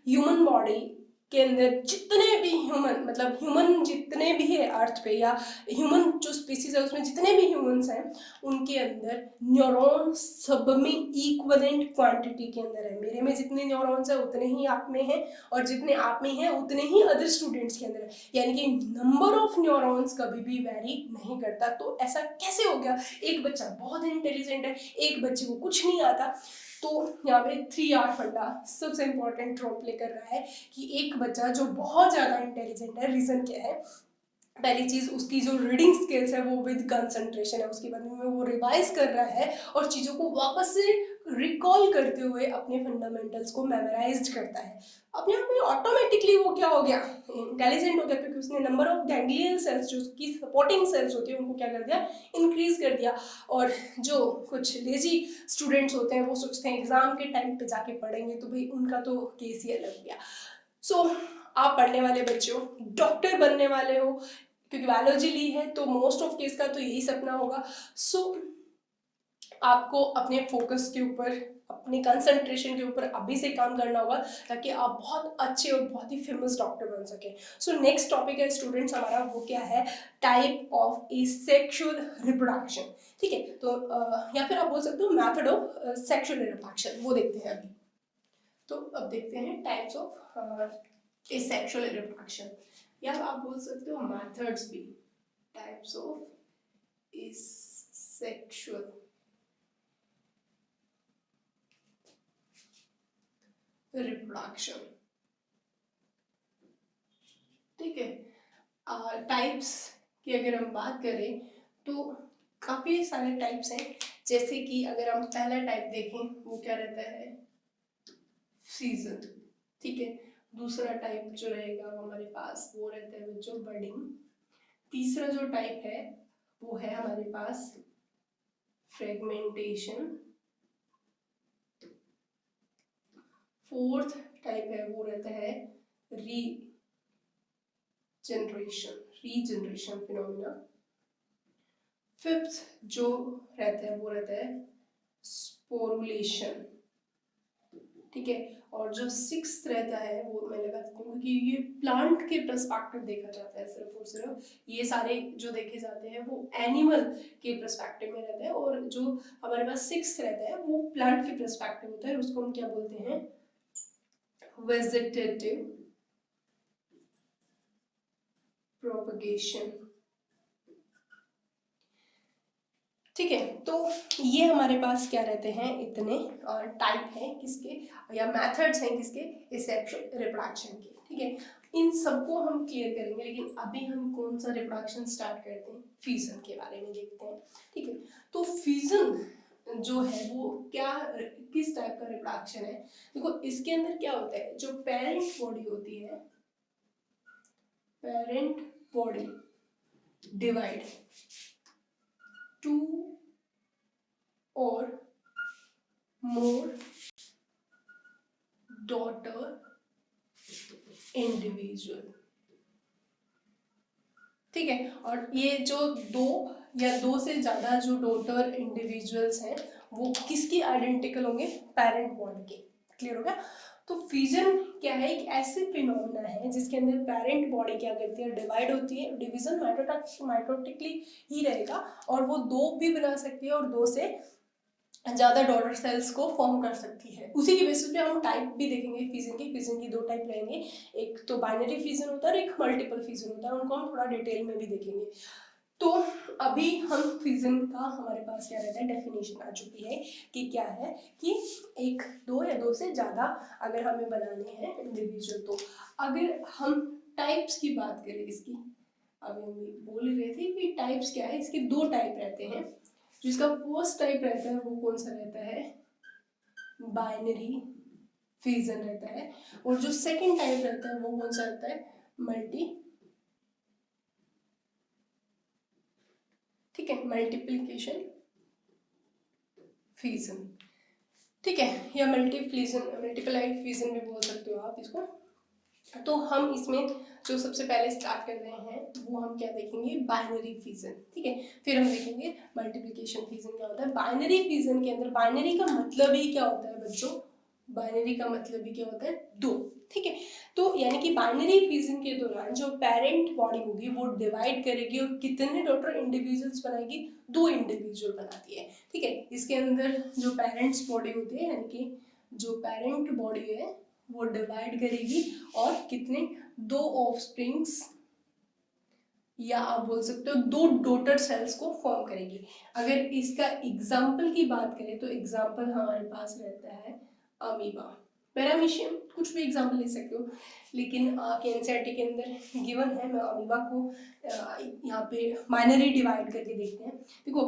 ह्यूमन बॉडी के अंदर जितने भी ह्यूमन, मतलब ह्यूमन जितने भी है अर्थ पे, या ह्यूमन जो स्पीसीज है उसमें जितने भी ह्यूमंस हैं, उनके अंदर न्यूरॉन सब में इक्वलेंट क्वांटिटी के अंदर है। मेरे में जितने न्यूरॉन्स है उतने ही आप में हैं, और जितने आप में हैं उतने ही अदर स्टूडेंट्स के अंदर है। यानी कि नंबर ऑफ न्यूरॉन्स कभी भी वेरी नहीं करता। तो ऐसा कैसे हो गया? एक बच्चा बहुत इंटेलिजेंट है, एक बच्चे को कुछ नहीं आता। तो यहाँ पे 3R फंडा सबसे इंपॉर्टेंट रोल प्ले कर रहा है कि एक बच्चा जो बहुत ज्यादा इंटेलिजेंट है, रीजन क्या है? पहली चीज, उसकी जो रीडिंग स्किल्स है वो विद कंसंट्रेशन है, उसके बाद में वो रिवाइज कर रहा है और चीजों को वापस से रिकॉल करते हुए अपने फंडामेंटल्स को मेमोराइज करता है। अपने आप में ऑटोमेटिकली वो क्या हो गया? इंटेलिजेंट हो गया, क्योंकि उसने नंबर ऑफ गैंग्लियल सेल्स, जो उसकी सपोर्टिंग सेल्स होती है, उनको क्या कर दिया? इंक्रीज कर दिया। और जो कुछ लेजी स्टूडेंट्स होते हैं वो सोचते हैं एग्जाम के टाइम पे जाके पढ़ेंगे, तो भाई उनका तो केस ही अलग गया। सो आप पढ़ने वाले बच्चे हो, डॉक्टर बनने वाले हो, क्योंकि बायोलॉजी ली है तो मोस्ट ऑफ केस का तो यही सपना होगा। सो आपको अपने फोकस के ऊपर, अपने कंसंट्रेशन के ऊपर अभी से काम करना होगा, ताकि आप बहुत अच्छे और बहुत ही फेमस डॉक्टर बन सके। सो नेक्स्ट टॉपिक है स्टूडेंट्स हमारा, वो क्या है? Type of asexual reproduction. ठीक है, तो या फिर आप बोल सकते हो मेथड ऑफ सेक्सुअल रिप्रोडक्शन, वो देखते हैं अभी। तो अब देखते हैं टाइप्स ऑफ एसेक्सुअल रिप्रोडक्शन, या आप बोल सकते हो मेथड्स भी, टाइप्स ऑफ एसेक्सुअल रिप्रोडक्शन। ठीक है, टाइप्स की अगर हम बात करें तो काफी सारे टाइप्स हैं। जैसे कि अगर हम पहला टाइप देखें, वो क्या रहता है? सीजन। ठीक है, दूसरा टाइप जो रहेगा वो हमारे पास वो रहता है बच्चों बर्डिंग। तीसरा जो टाइप है वो है हमारे पास फ्रेगमेंटेशन। फोर्थ टाइप है वो रहता है रीजनरेशन फिनोमिना। फिफ्थ जो रहता है वो रहता है स्पोरुलेशन। ठीक है, और जो सिक्स्थ रहता है वो मैं लगा देती हूँ, क्योंकि ये प्लांट के पर्सपेक्टिव देखा जाता है सिर्फ और सिर्फ। ये सारे जो देखे जाते हैं वो एनिमल के पर्सपेक्टिव में रहता है, और जो हमारे पास सिक्स्थ रहता है वो प्लांट के पर्सपेक्टिव होता है, उसको हम क्या बोलते हैं? Vegetative propagation. ठीक है, तो ये हमारे पास क्या रहते हैं? इतने टाइप हैं किसके, या मेथड्स हैं किसके? एसेक्सुअल रिप्रोडक्शन के। ठीक है, इन सबको हम क्लियर करेंगे, लेकिन अभी हम कौन सा रिप्रोडक्शन स्टार्ट करते हैं? फ्यूजन के बारे में देखते हैं। ठीक है, तो फ्यूजन जो है वो क्या, किस टाइप का रिप्रोडक्शन है? देखो, इसके अंदर क्या होता है, जो पेरेंट बॉडी होती है, पेरेंट बॉडी डिवाइड टू और मोर डॉटर इंडिविजुअल। ठीक है, और ये जो दो या दो से ज्यादा जो डॉटर इंडिविजुअल्स हैं वो किसकी आइडेंटिकल होंगे? पेरेंट बॉडी के। क्लियर हो गया? तो फिजन क्या है? एक ऐसी फिनोमिना है जिसके अंदर पेरेंट बॉडी क्या करती है? डिवाइड होती है। डिवीजन माइटोटिकली ही रहेगा, और वो दो भी बना सकती है और दो से ज्यादा डॉटर सेल्स को फॉर्म कर सकती है। उसी की बेसिस पे हम टाइप भी देखेंगे फिजन की। फिजन की दो टाइप रहेंगे, एक तो बाइनरी फिजन होता है और एक मल्टीपल फिजन होता है, उनको हम थोड़ा डिटेल में भी देखेंगे। तो अभी हम फिजन का हमारे पास क्या रहता है? डेफिनेशन आ चुकी है कि क्या है कि एक, दो या दो से ज्यादा अगर हमें बनाने हैं इंडिविजुअल। तो अगर हम टाइप्स की बात करें इसकी, अभी हम बोल ही रहे थे कि टाइप्स क्या है, इसके दो टाइप रहते हैं। जिसका फर्स्ट टाइप रहता है वो कौन सा रहता है? बाइनरी फिजन रहता है। और जो सेकंड टाइप रहता है वो कौन सा रहता है? मल्टी, ठीक है, मल्टीप्लिकेशन फिजन। ठीक है, या मल्टीप्लाइड फिजन भी बोल सकते हो आप इसको। तो हम इसमें जो सबसे पहले स्टार्ट कर रहे हैं वो हम क्या देखेंगे, बाइनरी फिजन, ठीक है। फिर हम देखेंगे मल्टीप्लिकेशन फिजन क्या होता है। बाइनरी फिजन के अंदर बाइनरी का मतलब ही क्या होता है बच्चों, बाइनरी का मतलब ही क्या होता है, दो, ठीक है। तो यानी कि बाइनरी फिजन के दौरान जो पेरेंट बॉडी होगी वो डिवाइड करेगी और कितने टोटल इंडिविजुअल्स बनाएगी, दो इंडिविजुअल बनाती है, ठीक है। इसके अंदर जो पेरेंट्स बॉडी होती है यानी कि जो पेरेंट बॉडी है वो डिवाइड करेगी और कितने, दो ऑफस्प्रिंग्स या आप बोल सकते हो दो डॉटर सेल्स को फॉर्म करेगी। अगर इसका एग्जाम्पल की बात करें तो एग्जाम्पल हमारे पास रहता है अमीबा, पैरामीशियम, कुछ भी एग्जाम्पल ले सकते हो, लेकिन आपके एनसीईआरटी के अंदर गिवन है। मैं अमीबा को यहाँ पे माइनरी डिवाइड करके देखते हैं। देखो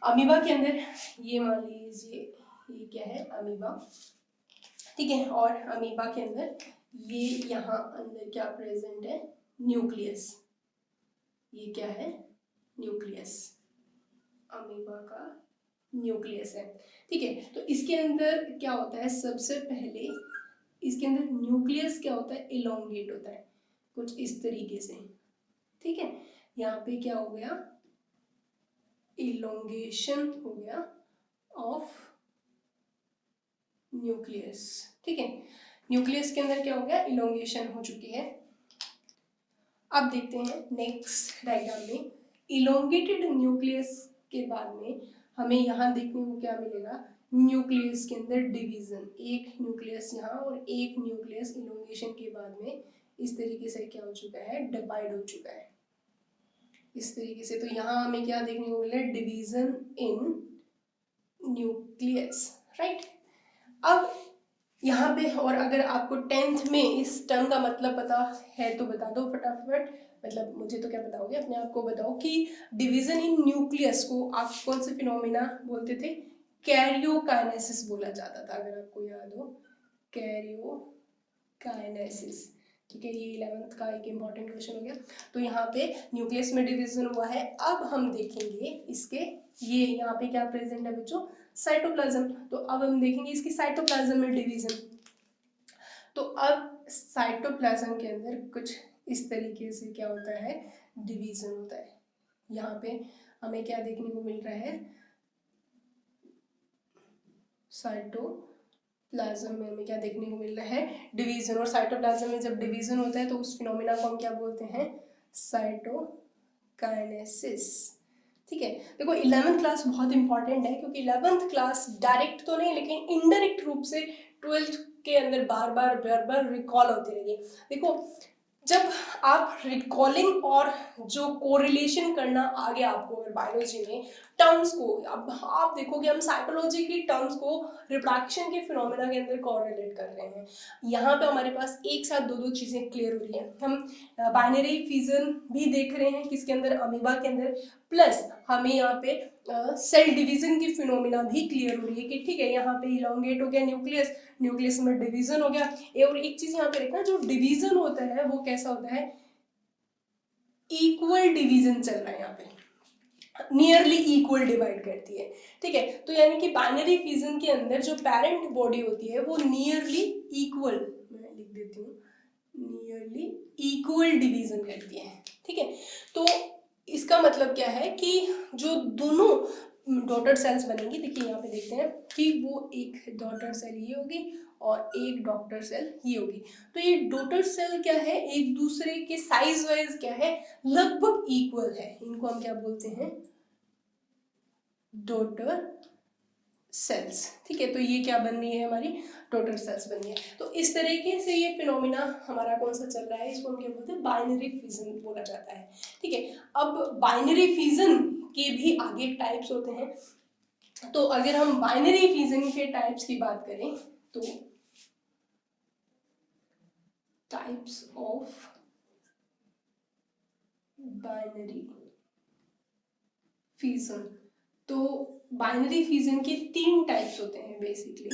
अमीबा के अंदर ये मान लीजिए ये क्या है, अमीबा, ठीक है। और अमीबा के अंदर ये यहाँ अंदर क्या प्रेजेंट है, न्यूक्लियस, ये क्या है, न्यूक्लियस, अमीबा का न्यूक्लियस है, ठीक है। तो इसके अंदर क्या होता है, सबसे पहले इसके अंदर न्यूक्लियस क्या होता है, इलोंगेट होता है कुछ इस तरीके से, ठीक है। यहाँ पे क्या हो गया, इलोंगेशन हो गया ऑफ न्यूक्लियस, ठीक है। न्यूक्लियस के अंदर क्या हो गया, इलोंगेशन हो चुकी है। अब देखते हैं नेक्स्ट डायग्राम में, इलोंगेटेड न्यूक्लियस के बाद में हमें यहाँ देखने को क्या मिलेगा, न्यूक्लियस के अंदर डिवीजन, एक न्यूक्लियस यहाँ और एक न्यूक्लियस इलोंगेशन के बाद में इस तरीके से क्या हो चुका है, डिवाइड हो चुका है इस तरीके से। तो यहाँ हमें क्या देखने को मिला, डिवीजन इन न्यूक्लियस, राइट। अब यहाँ पे, और अगर आपको 10th में इस टर्म का मतलब पता है तो बता दो फटाफट, मतलब मुझे तो क्या बताओगे, अपने आप को बताओ कि डिवीजन इन न्यूक्लियस को आप कौन से फिनोमिना बोलते थे, कैरियोकाइनेसिस बोला जाता था, अगर आपको याद हो, कैरियोकाइनेसिस, ठीक है। ये 11th का एक इंपॉर्टेंट क्वेश्चन हो गया। तो यहाँ पे न्यूक्लियस में डिवीजन हुआ है। अब हम देखेंगे इसके, ये यहाँ पे क्या प्रेजेंट है बच्चों, साइटोप्लाज्म। तो अब हम देखेंगे इसकी साइटोप्लाज्म में डिवीजन। तो अब साइटोप्लाज्म के अंदर कुछ इस तरीके से क्या होता है, डिवीजन होता है। यहाँ पे हमें क्या देखने को मिल रहा है, साइटोप्लाज्म में हमें क्या देखने को मिल रहा है, डिवीजन। और साइटोप्लाज्म में जब डिवीजन होता है तो उस फिनोमिना को हम क्या बोलते हैं, साइटोकाइनेसिस, ठीक है। देखो 11th क्लास बहुत इंपॉर्टेंट है, क्योंकि 11th क्लास डायरेक्ट तो नहीं लेकिन इनडायरेक्ट रूप से 12th के अंदर बार बार रिकॉल होती रहेगी। देखो जब आप रिकॉलिंग और जो कोरिलेशन करना आ गया आपको अगर बायोलॉजी में टर्म्स को, अब आप देखोगे हम साइकोलॉजी की टर्म्स को रिप्रोडक्शन के फिनोमेना के अंदर कोरिलेट कर रहे हैं। यहाँ पे हमारे पास एक साथ दो दो चीजें क्लियर हो रही है। हम बाइनरी फिजन भी देख रहे हैं किसके अंदर, अमीबा के अंदर, प्लस हमें यहाँ पे सेल डिवीजन की फिनोमिना भी क्लियर हो रही है कि ठीक है यहाँ पे इलोंगेट हो गया न्यूक्लियस, न्यूक्लियस में डिवीजन हो गया। और एक चीज यहाँ पे देखना, जो डिवीजन होता है वो कैसा होता है, इक्वल डिवीजन चल रहा है यहाँ पे, नियरली इक्वल डिवाइड करती है, ठीक है। तो यानी कि बाइनरी फिजन के अंदर जो पेरेंट बॉडी होती है वो नियरली इक्वल, मैं लिख देती हूँ, नियरली इक्वल डिवीजन करती है, ठीक है। तो इसका मतलब क्या है कि जो दोनों डॉटर सेल्स बनेंगी, देखिए यहाँ पे देखते हैं कि वो एक डॉटर सेल ये होगी और एक डॉटर सेल ये होगी। तो ये डॉटर सेल क्या है, एक दूसरे के साइज वाइज क्या है, लगभग इक्वल है। इनको हम क्या बोलते हैं, डॉटर सेल्स, ठीक है। तो ये क्या बन रही है, हमारी डॉटर सेल्स बन रही है। तो इस तरीके से ये फिनोमिना हमारा कौन सा चल रहा है, इसको हम क्या बोलते हैं, बाइनरी फिजन बोला जाता है, ठीक है। अब बाइनरी फिजन के भी आगे टाइप्स होते हैं। तो अगर हम बाइनरी फिजन के टाइप्स की बात करें तो टाइप्स ऑफ बाइनरी फिजन, तो बाइनरी फिजन के तीन टाइप्स होते हैं बेसिकली।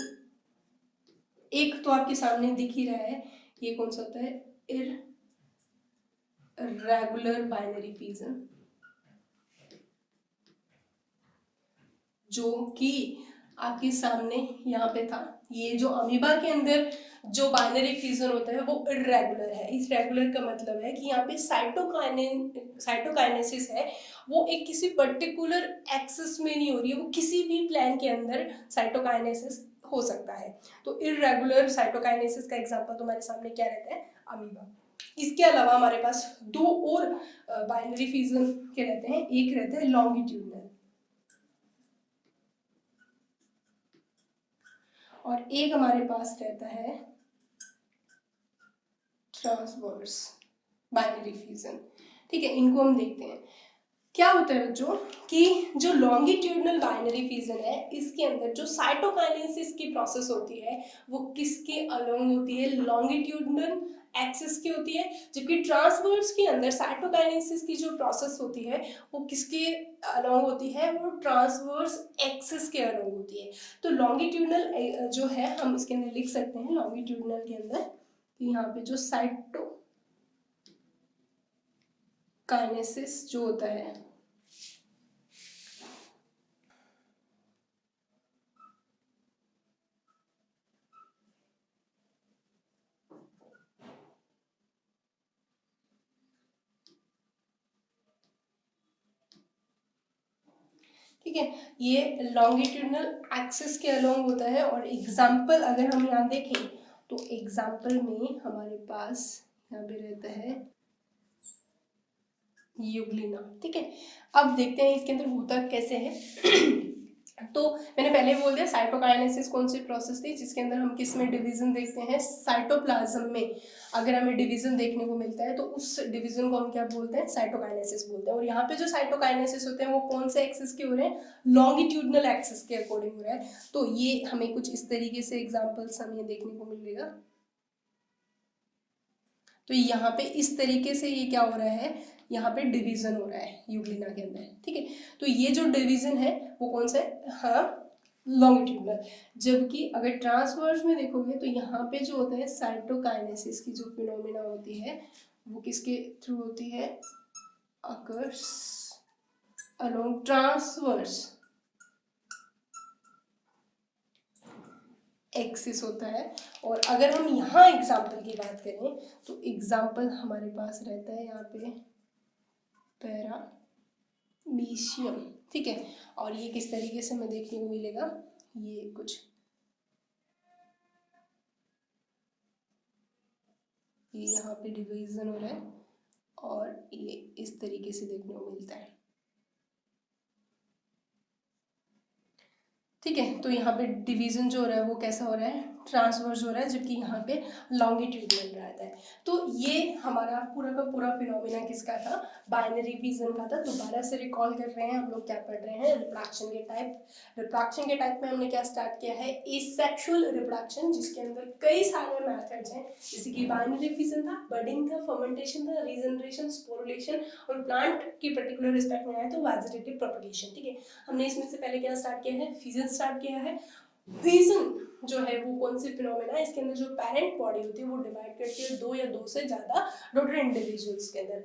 एक तो आपके सामने दिख ही रहा है, ये कौन सा होता है, इर्रेगुलर बाइनरी फिजन, जो कि आपके सामने यहाँ पे था, ये जो अमीबा के अंदर जो बाइनरी फिजन होता है वो इर्रेगुलर है। इर्रेगुलर का मतलब है कि यहाँ पे साइटोकाइनेसिस है वो एक किसी पर्टिकुलर एक्सिस में नहीं हो रही है, वो किसी भी प्लान के अंदर साइटोकाइनेसिस हो सकता है। तो इर्रेगुलर साइटोकाइनेसिस का एग्जांपल तुम्हारे सामने क्या रहता है, अमीबा। इसके अलावा हमारे पास दो और बाइनरी फिजन के रहते हैं, एक रहते हैं लॉन्गिट्यूडनल और एक हमारे पास रहता है ट्रांसवर्स बाइनरी फिजन। ठीक है, इनको हम देखते हैं। क्या होता है बच्चों कि जो लॉन्गिट्यूडनल बाइनरी फिजन है इसके अंदर जो साइटोकाइनेसिस की प्रोसेस होती है वो किसके अलोंग होती है, लॉन्गिट्यूडनल एक्सिस की होती है, जबकि ट्रांसवर्स के अंदर साइटोकाइनेसिस की जो प्रोसेस होती है वो किसके अलोंग होती है, वो ट्रांसवर्स एक्सिस के अलोंग होती है। तो लॉन्गिट्यूडनल जो है हम इसके अंदर लिख सकते हैं लॉन्गिट्यूडनल के अंदर कि यहाँ पे जो साइटोकाइनेसिस जो होता है ठीक है, ये लॉन्गिट्यूडनल एक्सिस के अलोंग होता है। और एग्जाम्पल अगर हम यहाँ देखें तो एग्जाम्पल में हमारे पास यहाँ पे रहता है यूग्लिना। ठीक है, अब देखते हैं इसके अंदर होता कैसे है। तो मैंने पहले बोल दिया साइटोकाइनेसिस कौन सी प्रोसेस थी जिसके अंदर हम किस में डिवीजन देखते हैं, साइटोप्लाज्म में अगर हमें डिवीजन देखने को मिलता है तो उस डिवीजन को हम क्या बोलते हैं, साइटोकाइनेसिस बोलते हैं। और यहाँ पे जो साइटोकाइनेसिस होते हैं वो कौन से एक्सिस के हो रहे हैं, लॉन्गिट्यूडनल एक्सिस के अकॉर्डिंग हो रहा है। तो ये हमें कुछ इस तरीके से एग्जाम्पल्स हमें देखने को मिलेगा। तो यहाँ पे इस तरीके से ये क्या हो रहा है, यहाँ पे डिवीजन हो रहा है यूग्लिना के अंदर। ठीक है, तो ये जो डिवीजन है वो कौन सा है, हाँ लॉन्गिट्यूडनल। जबकि अगर ट्रांसवर्स में देखोगे तो यहाँ पे जो होता है साइटोकाइनेसिस की जो फिनोमिना होती है वो किसके थ्रू होती है, अकर्स अलोंग ट्रांसवर्स एक्सिस होता है। और अगर हम यहाँ एग्जाम्पल की बात करें तो एग्जाम्पल हमारे पास रहता है यहाँ पे पैरामीशियम। ठीक है, और ये किस तरीके से हमें देखने को मिलेगा, ये कुछ ये यहाँ पे डिवीजन हो रहा है और ये इस तरीके से देखने को मिलता है। ठीक है, तो यहाँ पे डिवीजन जो हो रहा है वो कैसा हो रहा है, ट्रांसवर्स हो रहा है, जबकि यहाँ पे लॉन्गिट्यूडनल रहता है। तो ये हमारा पूरा का पूरा फिनोमिना किसका था, बाइनरी फिजन का था। दोबारा से रिकॉल कर रहे हैं हम लोग, क्या पढ़ रहे हैं, रिप्रोडक्शन के टाइप। रिप्रोडक्शन के टाइप में हमने क्या स्टार्ट किया है, एसेक्सुअल रिप्रोडक्शन, जिसके अंदर कई सारे मेथड्स हैं, जैसे कि बाइनरी फिजन था, बडिंग था, फर्मेंटेशन था, रीजनरेशन, स्पोरुलेशन, और प्लांट की पर्टिकुलर रिस्पेक्ट में आए तो वेजिटेटिव प्रोपगेशन। ठीक है, हमने इसमें से पहले क्या स्टार्ट किया है, फिजन स्टार्ट किया है। फिजन जो है वो कौन सी फिनोमेना है, इसके अंदर जो पेरेंट बॉडी होती है वो डिवाइड करती है दो या दो से ज्यादा डॉटर इंडिविजुअल्स के अंदर।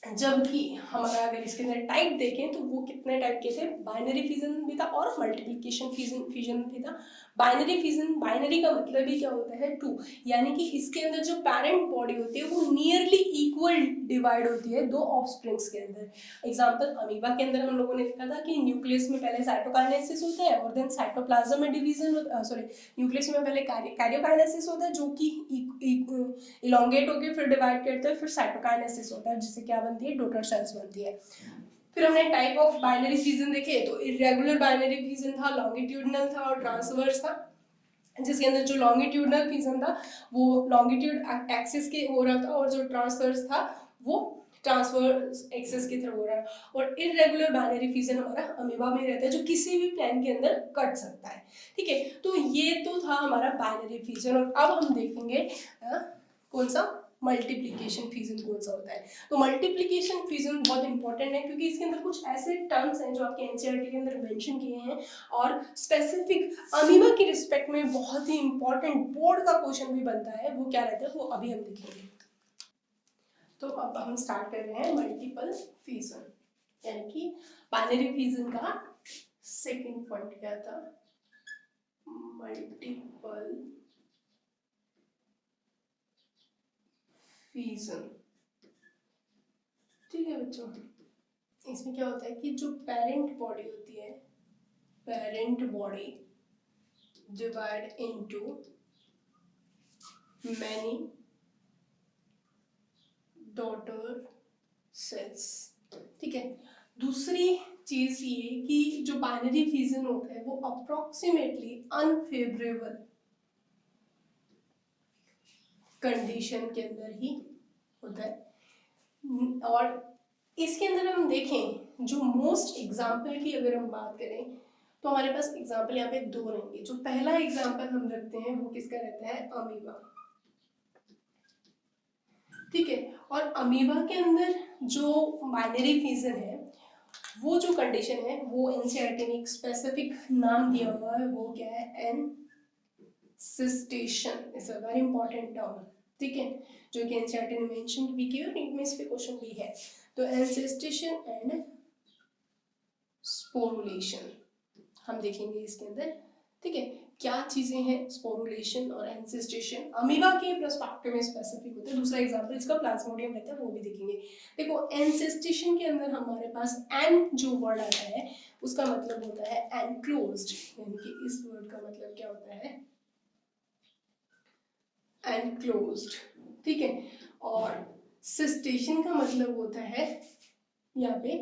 जबकि हमारा अगर इसके अंदर टाइप देखें तो वो कितने टाइप के थे, बाइनरी फिजन भी था और मल्टीप्लिकेशन फिजन फिजन भी था। बाइनरी फिजन, बाइनरी का मतलब ही क्या होता है, टू, यानी कि इसके अंदर जो पेरेंट बॉडी होती है वो नियरली इक्वल डिवाइड होती है दो ऑफस्प्रिंग्स के अंदर। एग्जांपल अमीबा के अंदर हम लोगों ने देखा था कि न्यूक्लियस में पहले साइटोकाइनेसिस होता है और देन साइटोप्लाज्म में डिवीजन, सॉरी न्यूक्लियस में पहले कैरियोकाइनेसिस होता है जो कि इलोंगेट होकर फिर डिवाइड करते हैं, फिर साइटोकाइनेसिस होता है जिससे क्या बनती है, डॉटर सेल्स बनती है। फिर हमने टाइप ऑफ बाइनरी फिजन देखे, तो इरेगुलर बाइनरी फिजन था, लॉन्गिट्यूडनल था और ट्रांसवर्स था। जिसके अंदर जो लॉन्गिट्यूडनल फिजन था वो लॉन्गिट्यूड एक्सिस के हो रहा था और जो ट्रांसवर्स था वो ट्रांसवर्स एक्सिस की तरफ हो रहा है। और इरेगुलर बाइनरी फिजन हमारा अमीबा में रहता है जो किसी भी प्लान के अंदर कट सकता है। ठीक है, तो ये तो था हमारा बाइनरी फिजन। और अब हम देखेंगे कौन सा, मल्टीप्लिकेशन फिजन कौन सा होता है। तो मल्टीप्लिकेशन फिजन बहुत इंपॉर्टेंट है क्योंकि इसके अंदर कुछ ऐसे टर्म्स हैं जो आपके एनसीईआरटी के अंदर मेंशन किए हैं और स्पेसिफिक अमीबा की रिस्पेक्ट में बहुत ही इंपॉर्टेंट बोर्ड का क्वेश्चन भी बनता है, वो क्या रहता है वो अभी हम देखेंगे। तो अब हम स्टार्ट कर रहे हैं मल्टीपल फिजन, यानी कि बाइनरी फिजन का सेकंड पॉइंट क्या था, मल्टीपल फीजन। ठीक है बच्चों, इसमें क्या होता है कि जो पेरेंट बॉडी होती है, parent body divide into many daughter cells. ठीक है, दूसरी चीज ये कि जो बाइनरी फिजन होता है वो अप्रोक्सीमेटली अनफेवरेबल कंडीशन के अंदर ही होता है। और इसके अंदर हम देखें जो मोस्ट एग्जाम्पल की अगर हम बात करें तो हमारे पास एग्जाम्पल यहाँ पे दो रहेंगे। जो पहला एग्जाम्पल हम रखते हैं वो किसका रहता है, अमीबा। ठीक है, और अमीबा के अंदर जो बाइनरी फिजन है वो जो कंडीशन है वो एनसीईआरटी ने एक स्पेसिफिक नाम दिया हुआ है, वो क्या है, encystation. Is a very important term. ठीक है, जो कि एनसीईआरटी ने मेंशन भी की और नीट में इस पे क्वेश्चन भी है। तो एनसिस्टेशन एंड स्पोरुलेशन हम देखेंगे इसके अंदर। ठीक है, क्या चीजें हैं स्पोरुलेशन और एंसिस्टेशन, अमीबा के पर्सपेक्टिव में स्पेसिफिक होते हैं। दूसरा एग्जांपल इसका प्लाज्मोडियम रहता है, वो भी देखेंगे। देखो एंसिस्टेशन के अंदर हमारे पास एन जो वर्ड आता है उसका मतलब होता है एनक्लोज्ड, यानी कि इस वर्ड का मतलब क्या होता है, एनक्लोज्ड। ठीक है, और सिस्टेशन का मतलब होता है यहाँ पे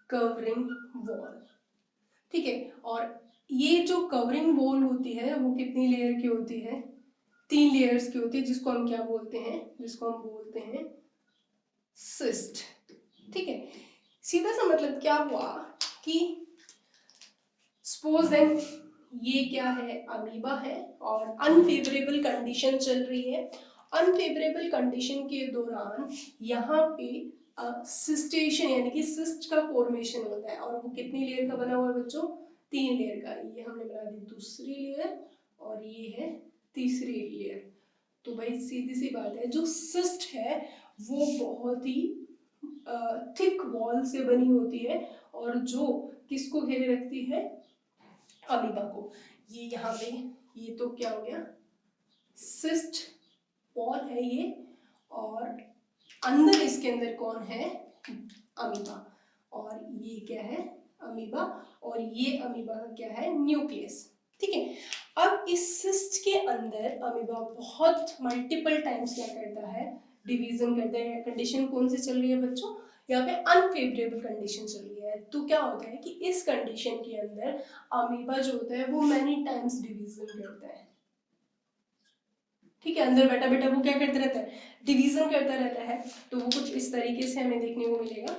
कवरिंग वॉल। ठीक है, और ये जो कवरिंग वॉल होती है वो कितनी लेयर की होती है, 3 लेयर्स की होती है, जिसको हम क्या बोलते हैं, जिसको हम बोलते हैं सिस्ट। ठीक है, सीधा सा मतलब क्या हुआ कि सपोज देन ये क्या है, अमीबा है और अनफेवरेबल कंडीशन चल रही है। अनफेवरेबल कंडीशन के दौरान यहाँ पे सिस्टेशन यानी कि सिस्ट का फॉर्मेशन होता है, और वो कितनी लेयर का बना हुआ है बच्चों, 3 लेयर का। ये हमने बना दी दूसरी लेयर और ये है तीसरी लेयर। तो भाई सीधी सी बात है, जो सिस्ट है वो बहुत ही थिक वॉल से बनी होती है, और जो किसको घेरे रखती है, अमीबा को। ये यहाँ पे ये तो क्या हो गया, सिस्ट वॉल है ये, और अंदर इसके अंदर कौन है, अमीबा। और ये क्या है, अमीबा, और ये अमीबा का क्या है, न्यूक्लियस। ठीक है, अब इस सिस्ट के अंदर अमीबा बहुत मल्टीपल टाइम्स क्या करता है, डिवीजन करता है। कंडीशन कौन सी चल रही है बच्चों, यहाँ पे अनफेवरेबल कंडीशन चल रही है। तो क्या होता है कि इस कंडीशन के अंदर अमीबा जो होता है वो मैनी टाइम्स डिवीजन करता है। ठीक है, अंदर बैठा बैठा वो क्या करता रहता है, डिवीजन करता रहता है। तो वो कुछ इस तरीके से हमें देखने को मिलेगा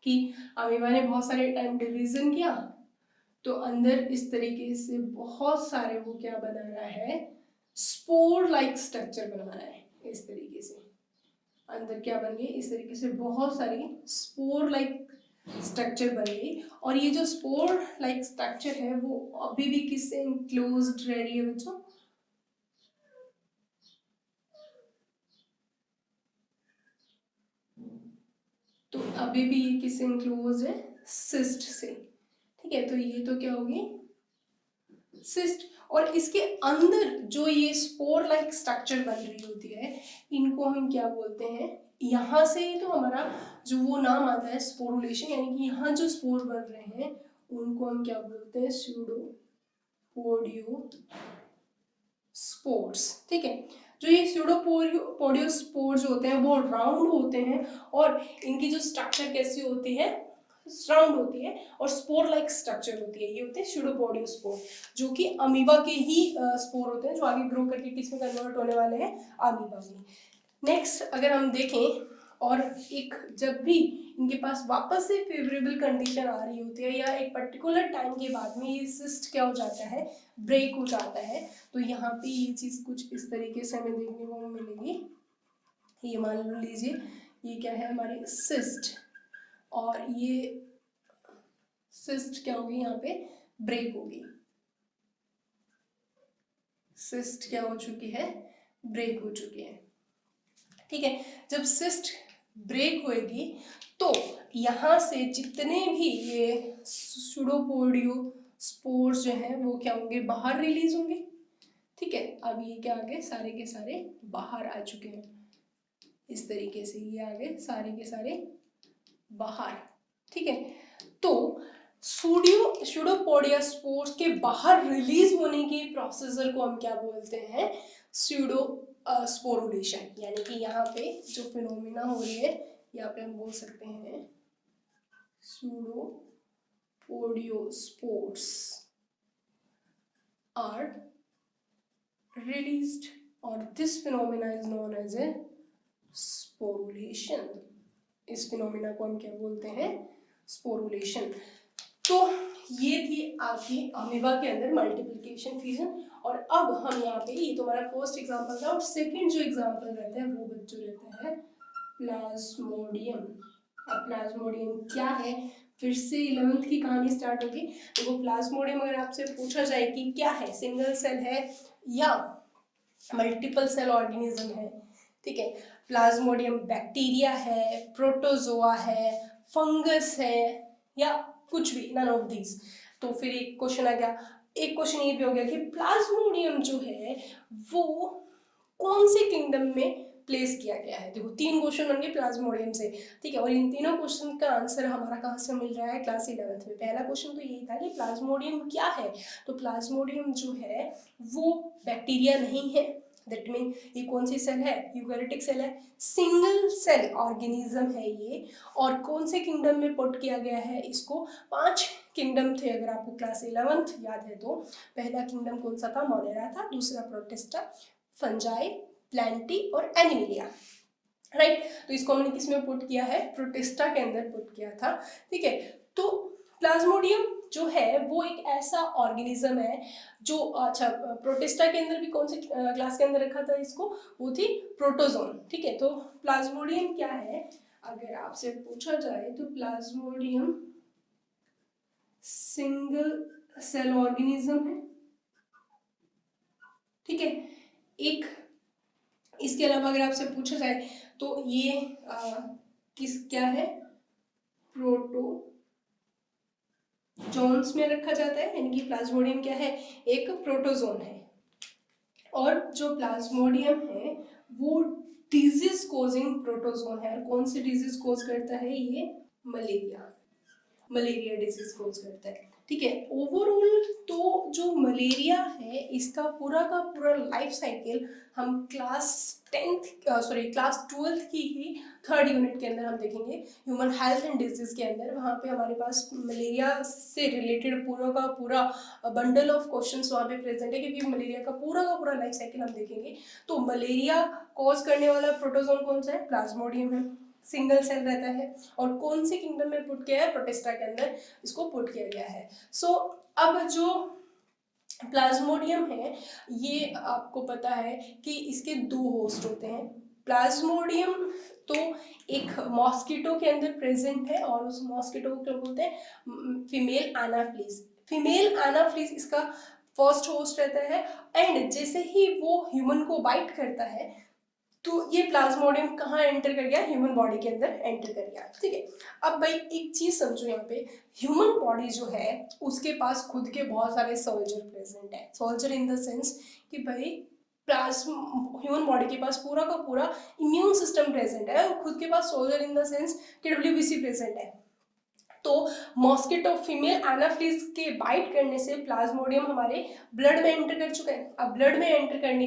कि अमीबा ने बहुत सारे टाइम डिवीजन किया, तो अंदर इस तरीके से बहुत सारे वो क्या बना रहा है, स्पोर लाइक स्ट्रक्चर बना रहा है। इस तरीके से अंदर क्या बन गई, इस तरीके से बहुत सारी स्पोर लाइक स्ट्रक्चर बन गई। और ये जो स्पोर लाइक स्ट्रक्चर है वो अभी भी किससे इनक्लोज्ड रह रही है बच्चों, तो अभी भी ये किससे इनक्लोज है, सिस्ट से। ठीक है, तो ये तो क्या होगी, सिस्ट। और इसके अंदर जो ये स्पोर लाइक स्ट्रक्चर बन रही होती है, इनको हम क्या बोलते हैं, यहाँ से ही तो हमारा जो वो नाम आता है स्पोरुलेशन, यानी कि यहाँ जो स्पोर बन रहे हैं उनको हम क्या बोलते हैं, स्यूडोपोडियो स्पोर्स। ठीक है, जो ये स्यूडोपोडियो स्पोर्स होते हैं वो राउंड होते हैं, और इनकी जो स्ट्रक्चर कैसी होती है, राउंड होती है, और स्पोर लाइक स्ट्रक्चर होती है। ये होते हैं स्यूडोपोडियो स्पोर, जो कि अमीबा के ही स्पोर होते हैं, जो आगे ग्रो करके किस में कन्वर्ट होने वाले हैं, अमीबा में। नेक्स्ट अगर हम देखें, और एक जब भी इनके पास वापस से फेवरेबल कंडीशन आ रही होती है, या एक पर्टिकुलर टाइम के बाद में ये सिस्ट क्या हो जाता है, ब्रेक हो जाता है, तो यहाँ पे ये चीज कुछ इस तरीके से हमें देखने को मिलेगी। ये मान लीजिए ये क्या है, हमारी सिस्ट, और ये सिस्ट क्या होगी, यहाँ पे ब्रेक होगी, सिस्ट क्या हो चुकी है, ब्रेक हो चुकी है। ठीक है, जब सिस्ट ब्रेक होएगी तो यहाँ से जितने भी ये सूडोपोडियो स्पोर्स जो हैं वो क्या होंगे, बाहर रिलीज होंगे। ठीक है, अब ये क्या आ गए, सारे के सारे बाहर आ चुके हैं। इस तरीके से ये आ गए सारे के सारे बाहर। ठीक है, तो सूडोपोडिया स्पोर्स के बाहर रिलीज होने की प्रोसीजर को हम क्या बोलते हैं, सूडो स्पोरुलेशन। यानी कि यहाँ पे जो फिनोमिना हो रही है, यहाँ पे हम बोल सकते हैं pseudopodia spores are released, or this phenomena is known as a sporulation। इस फिनोमिना को हम क्या बोलते हैं, स्पोरुलेशन। तो ये थी आपकी अमीबा के अंदर मल्टीप्लिकेशन फ्यूजन। और अब हम यहाँ पे, ये तो हमारा फर्स्ट एग्जांपल था, और सेकंड जो एग्जांपल रहता है वो जो रहता है प्लाज्मोडियम। अब प्लाज्मोडियम क्या है, फिर से 11th की कहानी स्टार्ट होगी। तो वो प्लाज्मोडियम अगर आपसे पूछा जाए कि क्या है, सिंगल सेल है या मल्टीपल सेल ऑर्गेनिज्म है। ठीक है, प्लाज्मोडियम बैक्टीरिया है, प्रोटोजोआ है, फंगस है, या कुछ भी, नन ऑफ दीज। तो फिर एक क्वेश्चन आ गया, एक क्वेश्चन ये भी हो गया कि प्लाज्मोडियम जो है वो कौन से किंगडम में प्लेस किया गया है। देखो 3 क्वेश्चन होंगे प्लाज्मोडियम से। ठीक है, और इन तीनों क्वेश्चन का आंसर हमारा कहाँ से मिल रहा है, क्लास 11th में। पहला क्वेश्चन तो यही था कि प्लाज्मोडियम क्या है। तो प्लाज्मोडियम जो है वो बैक्टीरिया नहीं है, दैट मीन ये कौन सी सेल है, यूकैरियोटिक सेल है, सिंगल सेल ऑर्गेनिज्म है ये। और कौन से किंगडम में पुट किया गया है इसको, 5 किंगडम थे अगर आपको क्लास 11th याद है तो। पहला किंगडम कौन सा था, मोनेरा था, दूसरा प्रोटिस्टा, फंजाई, प्लांटी और एनिमिलिया। राइट, तो इसको हमने किसमें पुट किया है, प्रोटिस्टा के अंदर पुट किया था। ठीक है, तो प्लाज्मोडियम जो है वो एक ऐसा ऑर्गेनिज्म है जो, अच्छा प्रोटिस्टा के अंदर भी कौन से क्लास के अंदर रखा था इसको, वो थी प्रोटोजोन। ठीक है, तो प्लाज्मोडियम क्या है अगर आपसे पूछा जाए तो प्लाज्मोडियम सिंगल सेल ऑर्गेनिज्म है। ठीक है, एक इसके अलावा अगर आपसे पूछा जाए तो ये किस क्या है, प्रोटोजोन्स में रखा जाता है। यानी कि प्लाज्मोडियम क्या है, एक प्रोटोजोन है। और जो प्लाज्मोडियम है वो डिजीज कोजिंग प्रोटोजोन है। और कौन सी डिजीज कोज करता है ये, मलेरिया, मलेरिया डिजीज कोज करता है। ठीक है, ओवरऑल तो जो मलेरिया है इसका पूरा का पूरा लाइफ साइकिल हम क्लास 12th की ही 3rd यूनिट के अंदर हम देखेंगे, ह्यूमन हेल्थ एंड डिजीज के अंदर। वहाँ पे हमारे पास मलेरिया से रिलेटेड पूरा का पूरा बंडल ऑफ क्वेश्चंस वहाँ पे प्रेजेंट है, क्योंकि मलेरिया का पूरा लाइफ साइकिल हम देखेंगे। तो मलेरिया कॉज करने वाला प्रोटोजोन कौन सा है, प्लाज्मोडियम है, सिंगल सेल रहता है। और कौन से किंगडम में पुट किया है, प्रोटिस्टा के अंदर इसको पुट किया गया है। सो अब जो प्लाज्मोडियम है ये आपको पता है कि इसके 2 होस्ट होते हैं। प्लाज्मोडियम तो एक मॉस्किटो के अंदर प्रेजेंट है, और उस मॉस्किटो को क्या बोलते हैं, फीमेल एनाफ्लीज। फीमेल एनाफ्लीज इसका फर्स्ट होस्ट रहता है। एंड जैसे ही वो ह्यूमन को बाइट करता है तो ये प्लाज्मोडियम कहाँ एंटर कर गया, ह्यूमन बॉडी के अंदर एंटर कर गया। ठीक है, अब भाई एक चीज समझो, यहाँ पे ह्यूमन बॉडी जो है उसके पास खुद के बहुत सारे सोल्जर प्रेजेंट है। सोल्जर इन द सेंस कि भाई ह्यूमन बॉडी के पास पूरा का पूरा इम्यून सिस्टम प्रेजेंट है, और खुद के पास सोल्जर इन द सेंस कि डब्ल्यूबीसी प्रेजेंट है। तो मॉस्किटो फीमेल एनाफ्लीज के बाइट करने से प्लाज्मोडियम हमारे ब्लड में एंटर कर चुका है। अब ब्लड में एंटर करने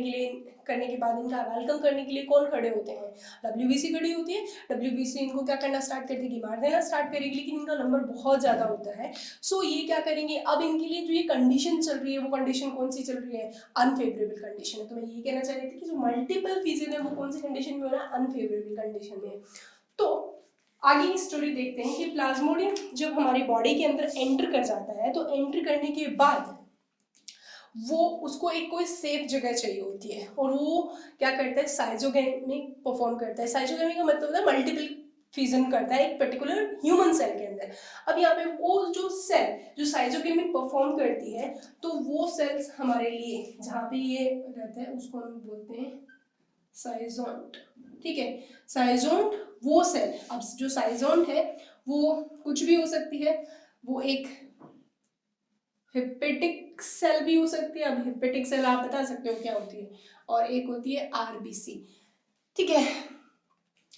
के बाद इनका वेलकम करने के लिए कौन खड़े होते हैं, डब्ल्यूबीसी खड़ी होती है। डब्ल्यूबीसी इनको क्या करना स्टार्ट कर देगी, मार देना स्टार्ट करेगी, लेकिन इनका नंबर बहुत ज्यादा होता है। सो ये क्या करेंगे, अब इनके लिए जो ये कंडीशन चल रही है वो कंडीशन कौन सी चल रही है, अनफेवरेबल कंडीशन है। तो मैं ये कहना चाह रही थी कि जो मल्टीपल फीजन है वो कौन सी कंडीशन में हो रहा है, अनफेवरेबल कंडीशन में। तो आगे की स्टोरी देखते हैं कि प्लाज्मोडियम जब हमारी बॉडी के अंदर एंटर कर जाता है तो एंटर करने के बाद वो उसको एक कोई सेफ जगह चाहिए होती है, और वो क्या करता है, साइजोगेमिक परफॉर्म करता है। साइजोगेमिक का मतलब होता है मल्टीपल फ्यूजन करता है एक पर्टिकुलर ह्यूमन सेल के अंदर। अब यहाँ पे वो जो सेल जो साइजोगेमिक परफॉर्म करती है, तो वो सेल्स हमारे लिए जहाँ पे ये रहता है उसको हम बोलते हैं साइजोन्ट। ठीक है, साइजोन्ट वो सेल, अब जो साइजोन है वो कुछ भी हो सकती है, वो एक हिपेटिक सेल भी हो सकती है। अब हिपेटिक सेल आप बता सकते हो क्या होती है, और एक होती है आरबीसी। ठीक है,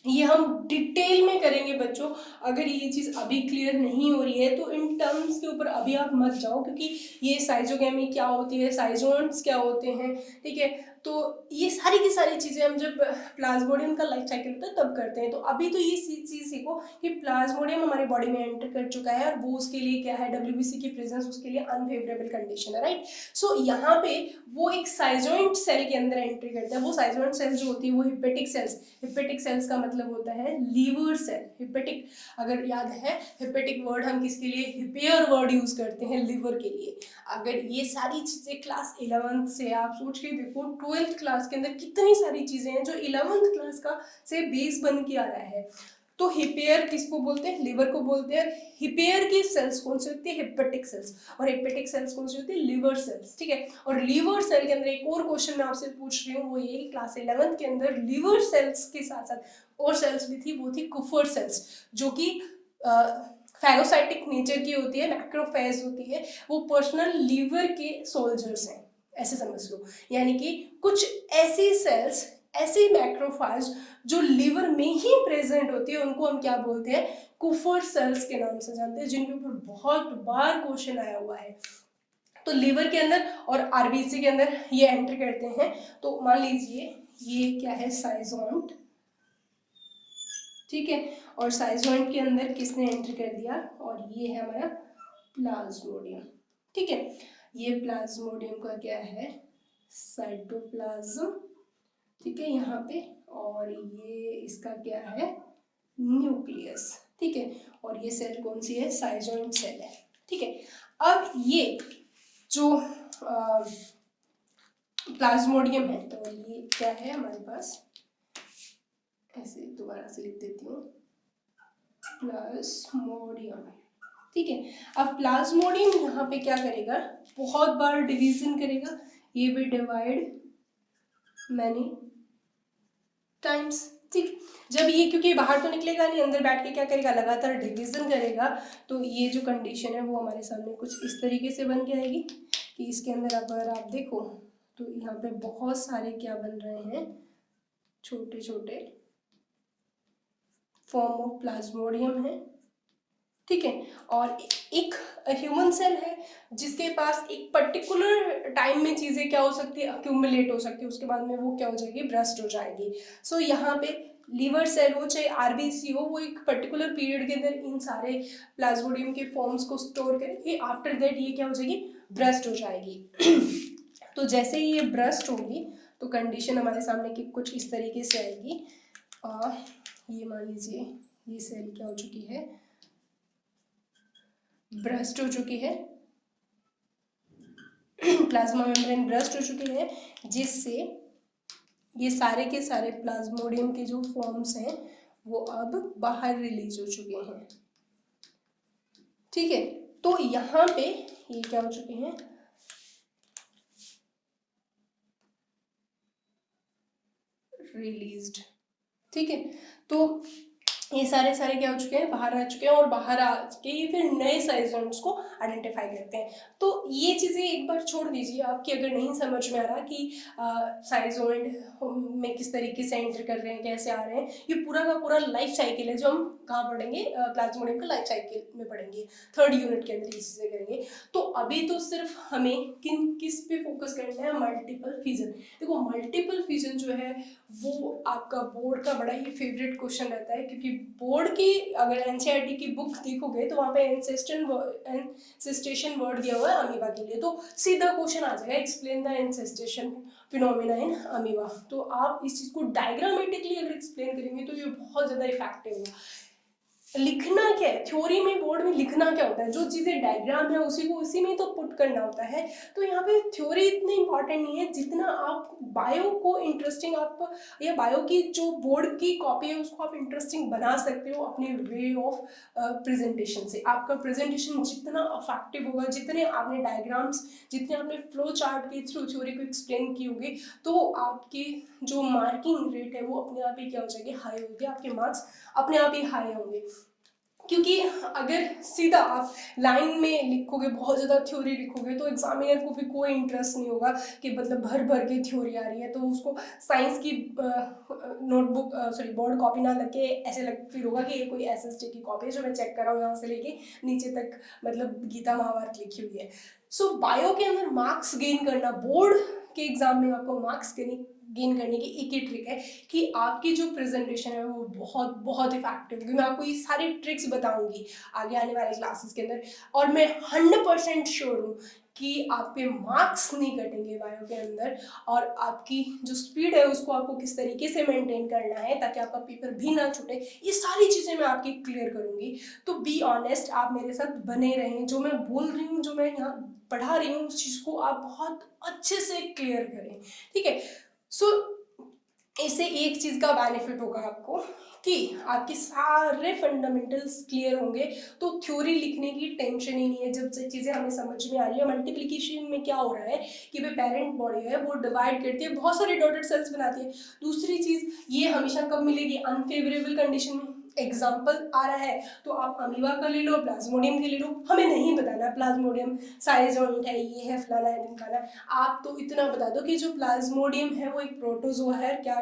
ये हम डिटेल में करेंगे बच्चों। अगर ये चीज अभी क्लियर नहीं हो रही है तो इन टर्म्स के ऊपर अभी आप मत जाओ, क्योंकि ये साइजोगेमी क्या होती है, साइजोन्स क्या होते हैं, ठीक है, तो ये सारी की सारी चीजें हम जब प्लाज्मोडियम का लाइफ साइकिल होता है तब करते हैं। तो अभी तो ये चीज सीखो कि प्लाज्मोडियम हमारे बॉडी में एंटर कर चुका है और वो उसके लिए क्या है, डब्ल्यूबीसी की प्रेजेंस उसके लिए अनफेवरेबल कंडीशन है, राइट। सो यहाँ पे वो एक साइजोइंट सेल के अंदर एंट्री करता है। वो साइजोइंट सेल जो होती है वो हिपेटिक सेल्स, हिपेटिक सेल्स का मतलब होता है लीवर सेल। हिपेटिक, अगर याद है हिपेटिक वर्ड हम किसके लिए, हिपेयर वर्ड यूज करते हैं लिवर के लिए। अगर ये सारी चीजें क्लास 11th से, आप सोच के देखो 12th क्लास के अंदर कितनी सारी चीजें हैं जो 11th क्लास का से बेस बन के आ रहा है। तो हिपेयर किसको बोलते हैं, लिवर को बोलते हैं। हिपेयर की सेल्स कौन सी होती है, हिपेटिक सेल्स, और हिपेटिक सेल्स कौन सी होती है, लिवर सेल्स, ठीक है। और लिवर सेल के अंदर एक और क्वेश्चन मैं आपसे पूछ रही हूँ, वो ये कि क्लास 11th के अंदर लिवर सेल्स के साथ साथ और सेल्स भी थी, वो थी कुफर सेल्स, जो कि फैगोसाइटिक नेचर की होती है, मैक्रोफेज होती है, वो पर्सनल लीवर के सोल्जर्स हैं, ऐसे समझ लो। यानी कि कुछ ऐसी सेल्स, ऐसी मैक्रोफाज जो लिवर में ही प्रेजेंट होती है, उनको हम क्या बोलते हैं, कुफर सेल्स के नाम से जानते हैं, जिनके ऊपर बहुत बार क्वेश्चन आया हुआ है। तो लिवर के अंदर और आरबीसी के अंदर ये एंटर करते हैं। तो मान लीजिए ये क्या है, साइजोइंट, ठीक है, और साइजोइंट के अंदर किसने एंटर कर दिया, और ये है हमारा प्लाज्मोडियम, ठीक है। ये प्लाज्मोडियम का क्या है, साइटोप्लाज्म, ठीक है, यहाँ पे, और ये इसका क्या है, न्यूक्लियस, ठीक है। और ये सेल कौन सी है, साइजोइंट सेल है, ठीक है। अब ये जो प्लाज्मोडियम है, तो ये क्या है हमारे पास, ऐसे दोबारा से लिख देती हूँ, प्लाज्मोडियम, ठीक है। अब प्लाज्मोडियम यहाँ पे क्या करेगा, बहुत बार डिवीजन करेगा, ये भी डिवाइड मैनी टाइम्स, ठीक। जब ये, क्योंकि बाहर तो निकलेगा नहीं, अंदर बैठ के क्या करेगा, लगातार डिवीजन करेगा, तो ये जो कंडीशन है वो हमारे सामने कुछ इस तरीके से बन के आएगी कि इसके अंदर अगर आप देखो तो यहाँ पे बहुत सारे क्या बन रहे हैं, छोटे छोटे फॉर्म ऑफ प्लाज्मोडियम है, ठीक है। और एक ह्यूमन सेल है जिसके पास एक पर्टिकुलर टाइम में चीजें क्या हो सकती है, अक्यूमुलेट हो सकती है, उसके बाद में वो क्या हो जाएगी, ब्रस्ट हो जाएगी। सो यहाँ पे लीवर सेल हो चाहे आरबीसी हो, वो एक पर्टिकुलर पीरियड के अंदर इन सारे प्लाज्मोडियम के फॉर्म्स को स्टोर करके आफ्टर दैट ये क्या हो जाएगी, ब्रस्ट हो जाएगी। तो जैसे ही ये ब्रस्ट होगी तो कंडीशन हमारे सामने की कुछ इस तरीके से आएगी। ये मान लीजिए ये सेल क्या हो चुकी है, ब्रस्ट हो चुकी है, प्लाज्मा मेम्ब्रेन ब्रस्ट हो चुकी है, जिससे ये सारे के सारे प्लाज्मोडियम के जो फॉर्म्स हैं वो अब बाहर रिलीज हो चुके हैं, ठीक है। तो यहाँ पे ये क्या हो चुके हैं, रिलीज्ड, ठीक है। तो ये सारे सारे क्या हो चुके हैं, बाहर आ चुके हैं, और बाहर आ के ये फिर नए साइजोन्स को आइडेंटिफाई करते हैं। तो ये चीज़ें एक बार छोड़ दीजिए आपकी, अगर नहीं समझ में आ रहा कि साइजोइड में किस तरीके से एंटर कर रहे हैं, कैसे आ रहे हैं, ये पूरा का पूरा लाइफ साइकिल है जो हम कहाँ पढ़ेंगे, प्लाज्मोडियम का लाइफ साइकिल में पढ़ेंगे, 3rd यूनिट के अंदर ये चीज़ें करेंगे। तो अभी तो सिर्फ हमें किस पे फोकस करना है, मल्टीपल फिजन। देखो मल्टीपल फिजन जो है वो आपका बोर्ड का बड़ा ही फेवरेट क्वेश्चन रहता है, क्योंकि बोर्ड की अगर एनसीईआरटी की बुक देखोगे तो वहाँ पे एंसेस्टेशन वर्ड दिया हुआ है अमीबा के लिए, तो सीधा क्वेश्चन आ जाएगा, explain the encystation phenomena in amoeba. तो आप इस चीज़ को डायग्रामेटिकली अगर एक्सप्लेन करेंगे तो ये बहुत ज़्यादा इफेक्टिव होगा। लिखना क्या है थ्योरी में, बोर्ड में लिखना क्या होता है, जो चीज़ें डायग्राम है उसी को उसी में तो पुट करना होता है। तो यहाँ पे थ्योरी इतनी इंपॉर्टेंट नहीं है जितना आप बायो को इंटरेस्टिंग, आप या बायो की जो बोर्ड की कॉपी है उसको आप इंटरेस्टिंग बना सकते हो अपने वे ऑफ प्रेजेंटेशन से। आपका प्रेजेंटेशन जितना अफेक्टिव होगा, जितने आपने डायग्राम्स, जितने आपने फ्लो चार्ट के थ्रू थ्योरी को एक्सप्लेन की होगी, तो आपकी जो मार्किंग रेट है वो अपने आप ही क्या हो जाएगी, हाई होगी, आपके मार्क्स अपने आप ही हाई होंगे। क्योंकि अगर सीधा आप लाइन में लिखोगे, बहुत ज़्यादा थ्योरी लिखोगे, तो एग्जामिनर को भी कोई इंटरेस्ट नहीं होगा कि मतलब भर भर के थ्योरी आ रही है, तो उसको साइंस की नोटबुक सॉरी बोर्ड कॉपी ना लग के ऐसे लग फील होगा कि ये कोई एसएसटी की कॉपी है जो मैं चेक कर रहा हूँ यहाँ से लेके नीचे तक, मतलब गीता महाभारत लिखी हुई है। सो बायो के अंदर मार्क्स गेन करना, बोर्ड के एग्जाम में आपको मार्क्स गेन करने की एक ही ट्रिक है कि आपकी जो प्रेजेंटेशन है वो बहुत बहुत इफेक्टिव होगी। मैं आपको ये सारी ट्रिक्स बताऊंगी आगे आने वाले क्लासेस के अंदर, और मैं 100% श्योर हूँ कि आपके मार्क्स नहीं कटेंगे बायो के अंदर, और आपकी जो स्पीड है उसको आपको किस तरीके से मेंटेन करना है ताकि आपका पेपर भी ना छूटे, ये सारी चीज़ें मैं आपकी क्लियर करूंगी। तो बी ऑनेस्ट, आप मेरे साथ बने रहें, जो मैं बोल रही हूँ, जो मैं यहाँ पढ़ा रही हूँ, उस चीज़ को आप बहुत अच्छे से क्लियर करें, ठीक है। सो इससे एक चीज का बेनिफिट होगा आपको कि आपके सारे फंडामेंटल्स क्लियर होंगे, तो थ्योरी लिखने की टेंशन ही नहीं है। जब से चीजें हमें समझ में आ रही है, मल्टीप्लिकेशन में क्या हो रहा है कि भाई पेरेंट बॉडी है वो डिवाइड करती है, बहुत सारे डॉटेड सेल्स बनाती है। दूसरी चीज ये हमेशा कब मिलेगी, अनफेवरेबल कंडीशन में। एग्जाम्पल आ रहा है तो आप अमीबा का ले लो, प्लाज्मोडियम के ले लो, हमें नहीं बताना प्लाज्मोडियम साइज जॉइंट है, ये है फलाना है ढिमकाना। आप तो इतना बता दो कि जो प्लाज्मोडियम है वो एक प्रोटोजोआ है, क्या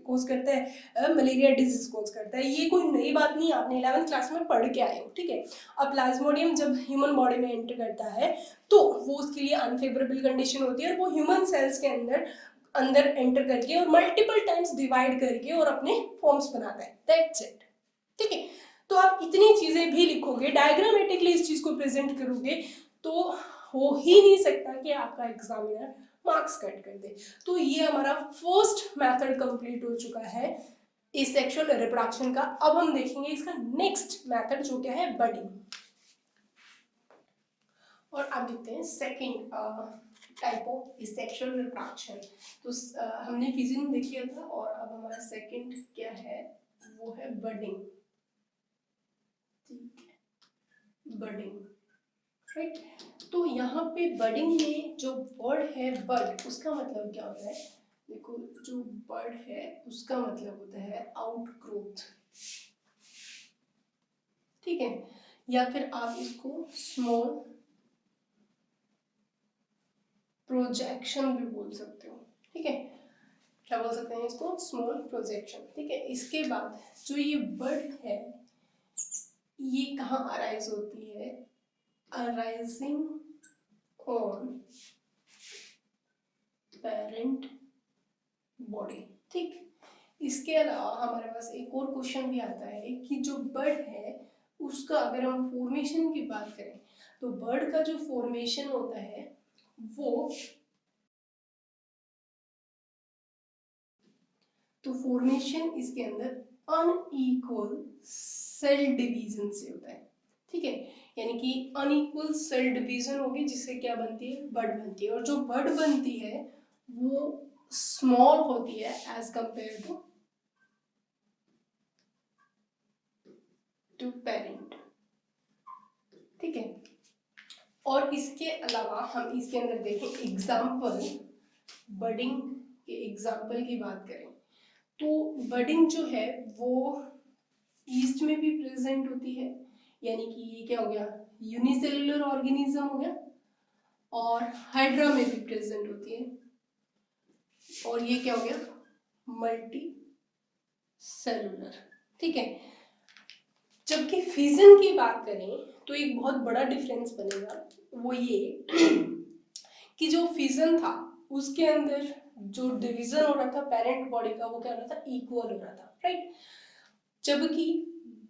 कोज करता है, मलेरिया डिजीज कोज करता है। ये कोई नई बात नहीं, आपने 11th क्लास में पढ़ के आए हो, ठीक है। अब प्लाज्मोडियम जब ह्यूमन बॉडी में एंटर करता है तो वो उसके लिए अनफेवरेबल कंडीशन होती है, और वो ह्यूमन सेल्स के अंदर अंदर एंटर करके और मल्टीपल टाइम्स डिवाइड करके और अपने फॉर्म्स बनाता है, दैट्स इट, ठीक है। तो आप इतनी चीजें भी लिखोगे, डायग्रामेटिकली इस चीज को प्रेजेंट करोगे, तो हो ही नहीं सकता कि आपका एग्जामिनर मार्क्स कट कर दे। तो ये हमारा फर्स्ट मेथड कंप्लीट हो चुका है इस सेक्सुअल रिप्रोडक्शन का। अब हम देखेंगे इसका नेक्स्ट मेथड जो क्या है, बडिंग। और अब देखते हैं second type of sexual reproduction. तो हमने फिजिंग देख लिया था, और अब हमारा सेकंड क्या है, वो है बडिंग, ठीक है, बडिंग, राइट। तो यहाँ पे बडिंग में जो वर्ड है बड, उसका मतलब क्या होता है, देखो जो बड है उसका मतलब होता है आउटग्रोथ, ठीक है, या फिर आप इसको स्मॉल प्रोजेक्शन भी बोल सकते हो, ठीक है। क्या बोल सकते हैं इसको, स्मॉल प्रोजेक्शन, ठीक है। इसके बाद जो ये बड है ये कहाँ अराइज होती है, अराइजिंग ऑन पेरेंट बॉडी, ठीक। इसके अलावा हमारे पास एक और क्वेश्चन भी आता है कि जो बर्ड है उसका अगर हम फॉर्मेशन की बात करें, तो बर्ड का जो फॉर्मेशन होता है वो, तो फॉर्मेशन इसके अंदर अनइक्वल सेल डिवीजन से होता है, ठीक है। यानी कि अनइक्वल सेल डिवीजन होगी जिससे क्या बनती है, बर्ड बनती है, और जो बर्ड बनती है वो स्मॉल होती है एज कंपेयर टू पेरेंट, ठीक है। और इसके अलावा हम इसके अंदर देखें एग्जाम्पल, बडिंग के एग्जाम्पल की बात करें, तो बडिंग जो है वो ईस्ट में भी प्रेजेंट होती है, यानी कि ये क्या हो गया, यूनिसेलुलर ऑर्गेनिज्म हो गया, और हाइड्रा में भी प्रेजेंट होती है, और ये क्या हो गया, मल्टी सेलुलर, ठीक है। जबकि फिजन की बात करें तो एक बहुत बड़ा डिफरेंस बनेगा, वो ये कि जो फिजन था उसके अंदर जो डिवीजन हो रहा था पेरेंट बॉडी का वो क्या हो रहा था, इक्वल हो रहा था, राइट। जबकि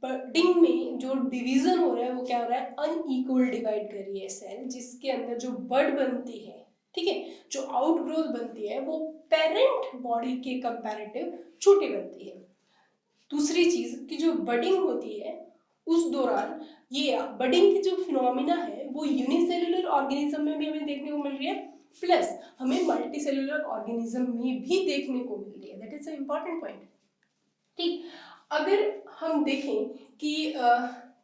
बडिंग में जो डिवीजन हो रहा है वो क्या हो रहा है, अनइक्वल डिवाइड कर रही है सेल, जिसके अंदर जो बड बनती है, ठीक है, जो आउटग्रोथ बनती है वो पेरेंट बॉडी के कंपैरेटिव छोटी बनती है। दूसरी चीज कि जो बडिंग होती है उस दौरान ये बडिंग की जो फिनोमिना है वो यूनिसेलुलर ऑर्गेनिज्म में भी हमें देखने को मिल रही है, प्लस हमें मल्टीसेलुलर ऑर्गेनिज्म में भी देखने को मिल रही है। That is a important point. ठीक, अगर हम देखें कि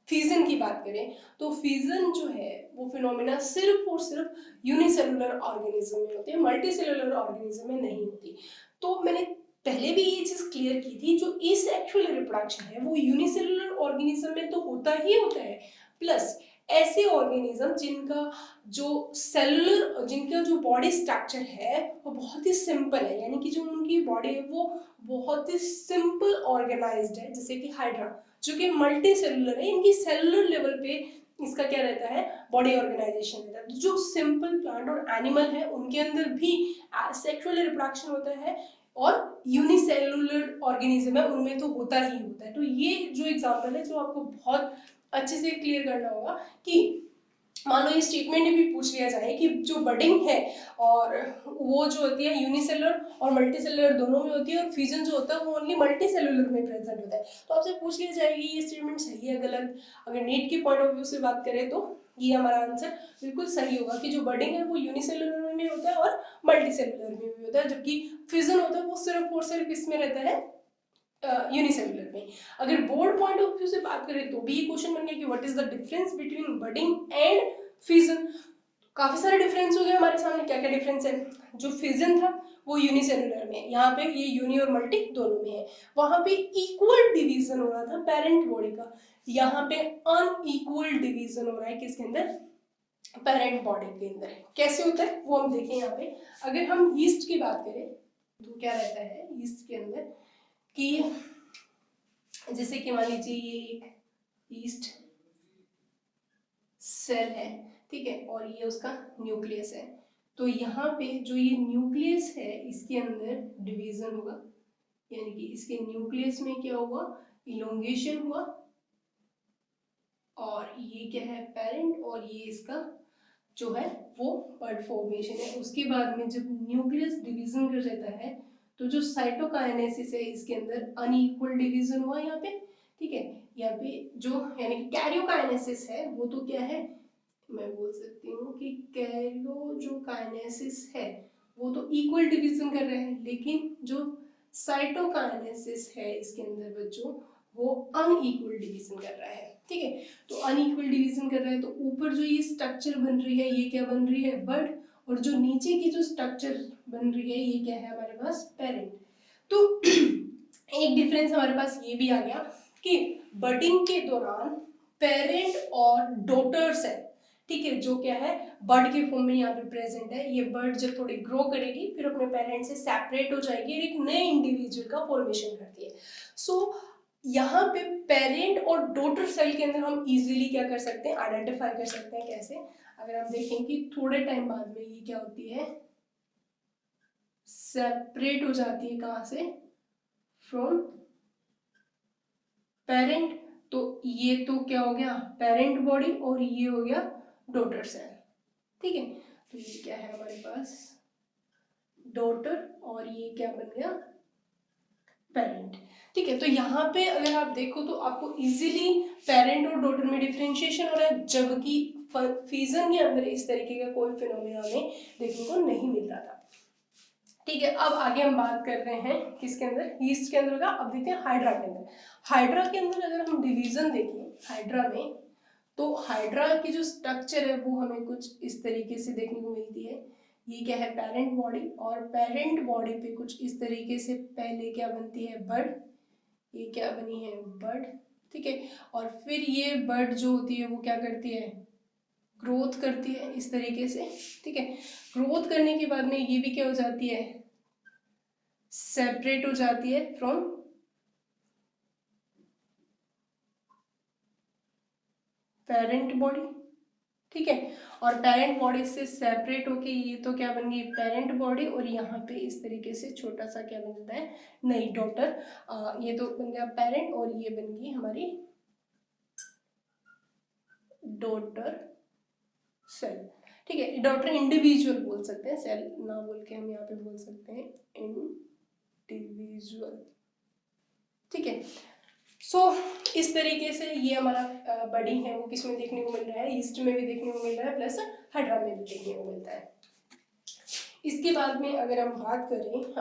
फ्यूजन की बात करें तो फ्यूजन जो है वो फिनोमिना सिर्फ और सिर्फ यूनिसेलुलर ऑर्गेनिज्म में होती है, मल्टीसेलुलर ऑर्गेनिज्म में नहीं होती। तो मैंने पहले भी ये चीज क्लियर की थी, जो एसेक्सुअल रिप्रोडक्शन है वो यूनिसेलुलर ऑर्गेनिज्म में तो होता ही होता है, प्लस ऐसे ऑर्गेनिज्म जिनका जो सेलुलर, जिनका जो बॉडी स्ट्रक्चर है वो बहुत ही सिंपल है, यानी कि जो उनकी बॉडी है वो बहुत ही सिंपल ऑर्गेनाइज्ड है, जैसे कि हाइड्रा जो कि मल्टी सेलुलर है, इनकी सेलुलर लेवल पे इसका क्या रहता है, बॉडी ऑर्गेनाइजेशन रहता है। जो सिंपल प्लांट और एनिमल है उनके अंदर भी सेक्सुअल रिप्रोडक्शन होता है, और यूनिसेलुलर ऑर्गेनिज्म है उनमें तो होता ही होता है। तो ये जो एग्जांपल है जो आपको बहुत अच्छे से क्लियर करना होगा कि मान लो ये स्टेटमेंट भी पूछ लिया जाए कि जो बडिंग है और वो जो होती है यूनिसेलुलर और मल्टीसेलुलर दोनों में होती है, और फ्यूजन जो होता है वो ओनली मल्टीसेलुलर में प्रेजेंट होता है। तो आपसे पूछ लिया जाएगी ये स्टेटमेंट सही है गलत। अगर नीट के पॉइंट ऑफ व्यू से बात करें तो ये हमारा आंसर बिल्कुल सही होगा कि जो बडिंग है वो यूनिसेलुलर में होता है और मल्टीसेलुलर में भी होता है, जबकि फ्यूजन होता है वो सिर्फ और सिर्फ इसमें रहता है, यूनिसेलुलर में। अगर बोर्ड पॉइंट ऑफ व्यू से बात करें तो भी ये क्वेश्चन बन गया कि what is the difference between budding and fusion. काफी सारे डिफरेंस हो गए हमारे सामने। क्या क्या डिफरेंस है, जो फ्यूजन था वो यूनिसेलुलर में, यहाँ पे ये यूनि और मल्टी दोनों में है। वहां पे इक्वल डिवीजन हो रहा था पेरेंट बॉडी का, यहाँ पे अनइक्वल डिवीजन हो रहा है किसके अंदर, पेरेंट बॉडी के अंदर। कैसे होता है वो हम देखें यहाँ पे। अगर हम यीस्ट की बात करें तो क्या रहता है यीस्ट के अंदर कि जैसे कि मान लीजिए ये एक यीस्ट सेल है, ठीक है, और ये उसका न्यूक्लियस है। तो यहाँ पे जो ये न्यूक्लियस है इसके अंदर डिवीजन होगा, यानी कि इसके न्यूक्लियस में क्या हुआ, इलोंगेशन हुआ, और ये क्या है पेरेंट, और ये इसका जो है वो बड फॉर्मेशन है। उसके बाद में जब न्यूक्लियस डिवीजन कर जाता है तो जो साइटोकाइनेसिस है इसके अंदर अनइक्वल डिवीजन हुआ यहाँ पे, ठीक है। यहाँ पे जो यानी कि कैरियोकाइनेसिस है वो तो क्या है, मैं बोल सकती हूँ कि कैरियो जो काइनेसिस है वो तो इक्वल डिवीजन कर रहे हैं, लेकिन जो साइटोकाइनेसिस है इसके अंदर बच्चों वो अनइक्वल डिवीजन कर रहा है, ठीक है। तो अनइक्वल डिवीजन कर रहा है तो ऊपर जो ये स्ट्रक्चर बन रही है ये क्या बन रही है, बड, और जो नीचे की जो स्ट्रक्चर बन रही है ये क्या है हमारे पास, पेरेंट। तो एक डिफरेंस हमारे पास ये भी आ गया कि बडिंग के दौरान पेरेंट और डॉटर सेल, ठीक है, जो क्या है बर्ड के फॉर्म में यहाँ पे प्रेजेंट है, ये बर्ड जब थोड़ी ग्रो करेगी फिर अपने पेरेंट से सेपरेट हो जाएगी और एक नए इंडिविजुअल का फॉर्मेशन करती है। सो यहाँ पे पेरेंट और डॉटर सेल के अंदर हम इजीली क्या कर सकते हैं, आइडेंटिफाई कर सकते हैं। कैसे, अगर हम देखें कि थोड़े टाइम बाद में ये क्या होती है, सेपरेट हो जाती है, कहाँ से, फ्रॉम पेरेंट। तो ये तो क्या हो गया पेरेंट बॉडी और ये हो गया डॉटर सेल, ठीक है। तो ये क्या है हमारे पास डॉटर और ये क्या बन गया पेरेंट, ठीक है। तो यहाँ पे अगर आप देखो तो आपको इजीली पेरेंट और डॉटर में डिफरेंशिएशन हो रहा है, जबकि फ्यूजन के अंदर इस तरीके का कोई फिनोमेना हमें देखने को नहीं मिल रहा था, ठीक है। अब आगे हम बात कर रहे हैं किसके अंदर, यीस्ट के अंदर का। अब देखते हैं हाइड्रा के अंदर। हाइड्रा के अंदर अगर हम डिवीजन देखें हाइड्रा में, तो हाइड्रा की जो स्ट्रक्चर है वो हमें कुछ इस तरीके से देखने को मिलती है। ये क्या है पेरेंट बॉडी, और पेरेंट बॉडी पे कुछ इस तरीके से पहले क्या बनती है बड, ये क्या बनी है बड, ठीक है। और फिर ये बड जो होती है वो क्या करती है, ग्रोथ करती है इस तरीके से, ठीक है। ग्रोथ करने के बाद में ये भी क्या हो जाती है, सेपरेट हो जाती है फ्रॉम पेरेंट बॉडी, ठीक है। और पेरेंट बॉडी से सेपरेट होके ये तो क्या बन गई पेरेंट बॉडी, और यहाँ पे इस तरीके से छोटा सा क्या बन जाता है नई डॉटर, ये तो बन गया पेरेंट और ये बन गई हमारी डॉटर सेल, ठीक है। डॉटर इंडिविजुअल बोल सकते हैं, सेल ना बोल के हम यहाँ पे बोल सकते हैं इंडिविजुअल, ठीक है। सो इस तरीके से ये हमारा बडी है वो किस में देखने को मिल रहा है, ईस्ट में भी देखने को मिल रहा है, प्लस हाइड्रा में भी देखने को मिलता है। इसके बाद में अगर हम बात करें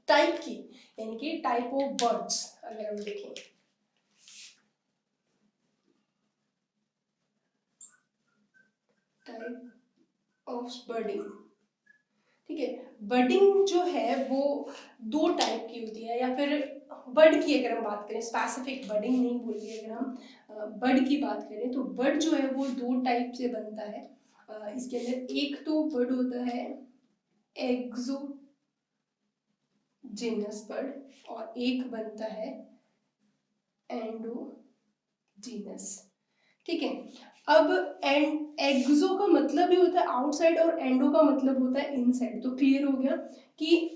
टाइप की, यानी कि टाइप ऑफ बर्ड्स अगर हम देखें, टाइप ऑफ बर्डिंग, ठीक है। बर्डिंग जो है वो दो टाइप की होती है, या फिर बर्ड की अगर हम बात करें, स्पेसिफिक बर्डिंग नहीं बोल रही, अगर हम बर्ड की बात करें तो बर्ड जो है वो दो टाइप से बनता है। इसके अंदर एक तो बर्ड होता है एक्सोजीनस बर्ड, और एक बनता है एंडोजीनस, ठीक है। अब एक्सो का मतलब ही होता है आउटसाइड और एंडो का मतलब होता है इनसाइड, तो क्लियर हो गया कि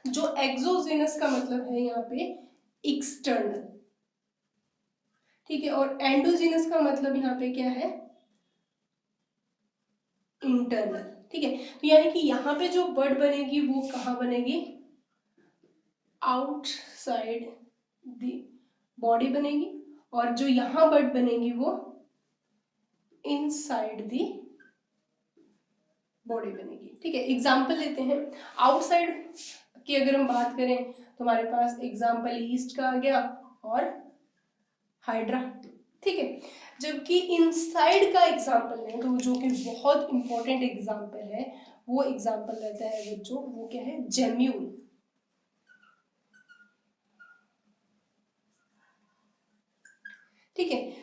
जो एक्सोजीनस का मतलब है यहाँ पे एक्सटर्नल, ठीक है, और एंडोजीनस का मतलब यहाँ पे क्या है, इंटरनल, ठीक है। तो यानी कि यहाँ पे जो बर्ड बनेगी वो कहाँ बनेगी, आउटसाइड द बॉडी बनेगी, और जो यहाँ बर्ड बनेगी वो इनसाइड द बॉडी बनेगी, ठीक है। एग्जाम्पल लेते हैं, आउटसाइड की अगर हम बात करें तो हमारे पास एग्जाम्पल ईस्ट का आ गया और हाइड्रा, ठीक है। जबकि इनसाइड का एग्जाम्पल है तो जो कि बहुत इंपॉर्टेंट एग्जाम्पल है, वो एग्जाम्पल रहता है बच्चों, वो क्या है, जेम्यूल, ठीक है।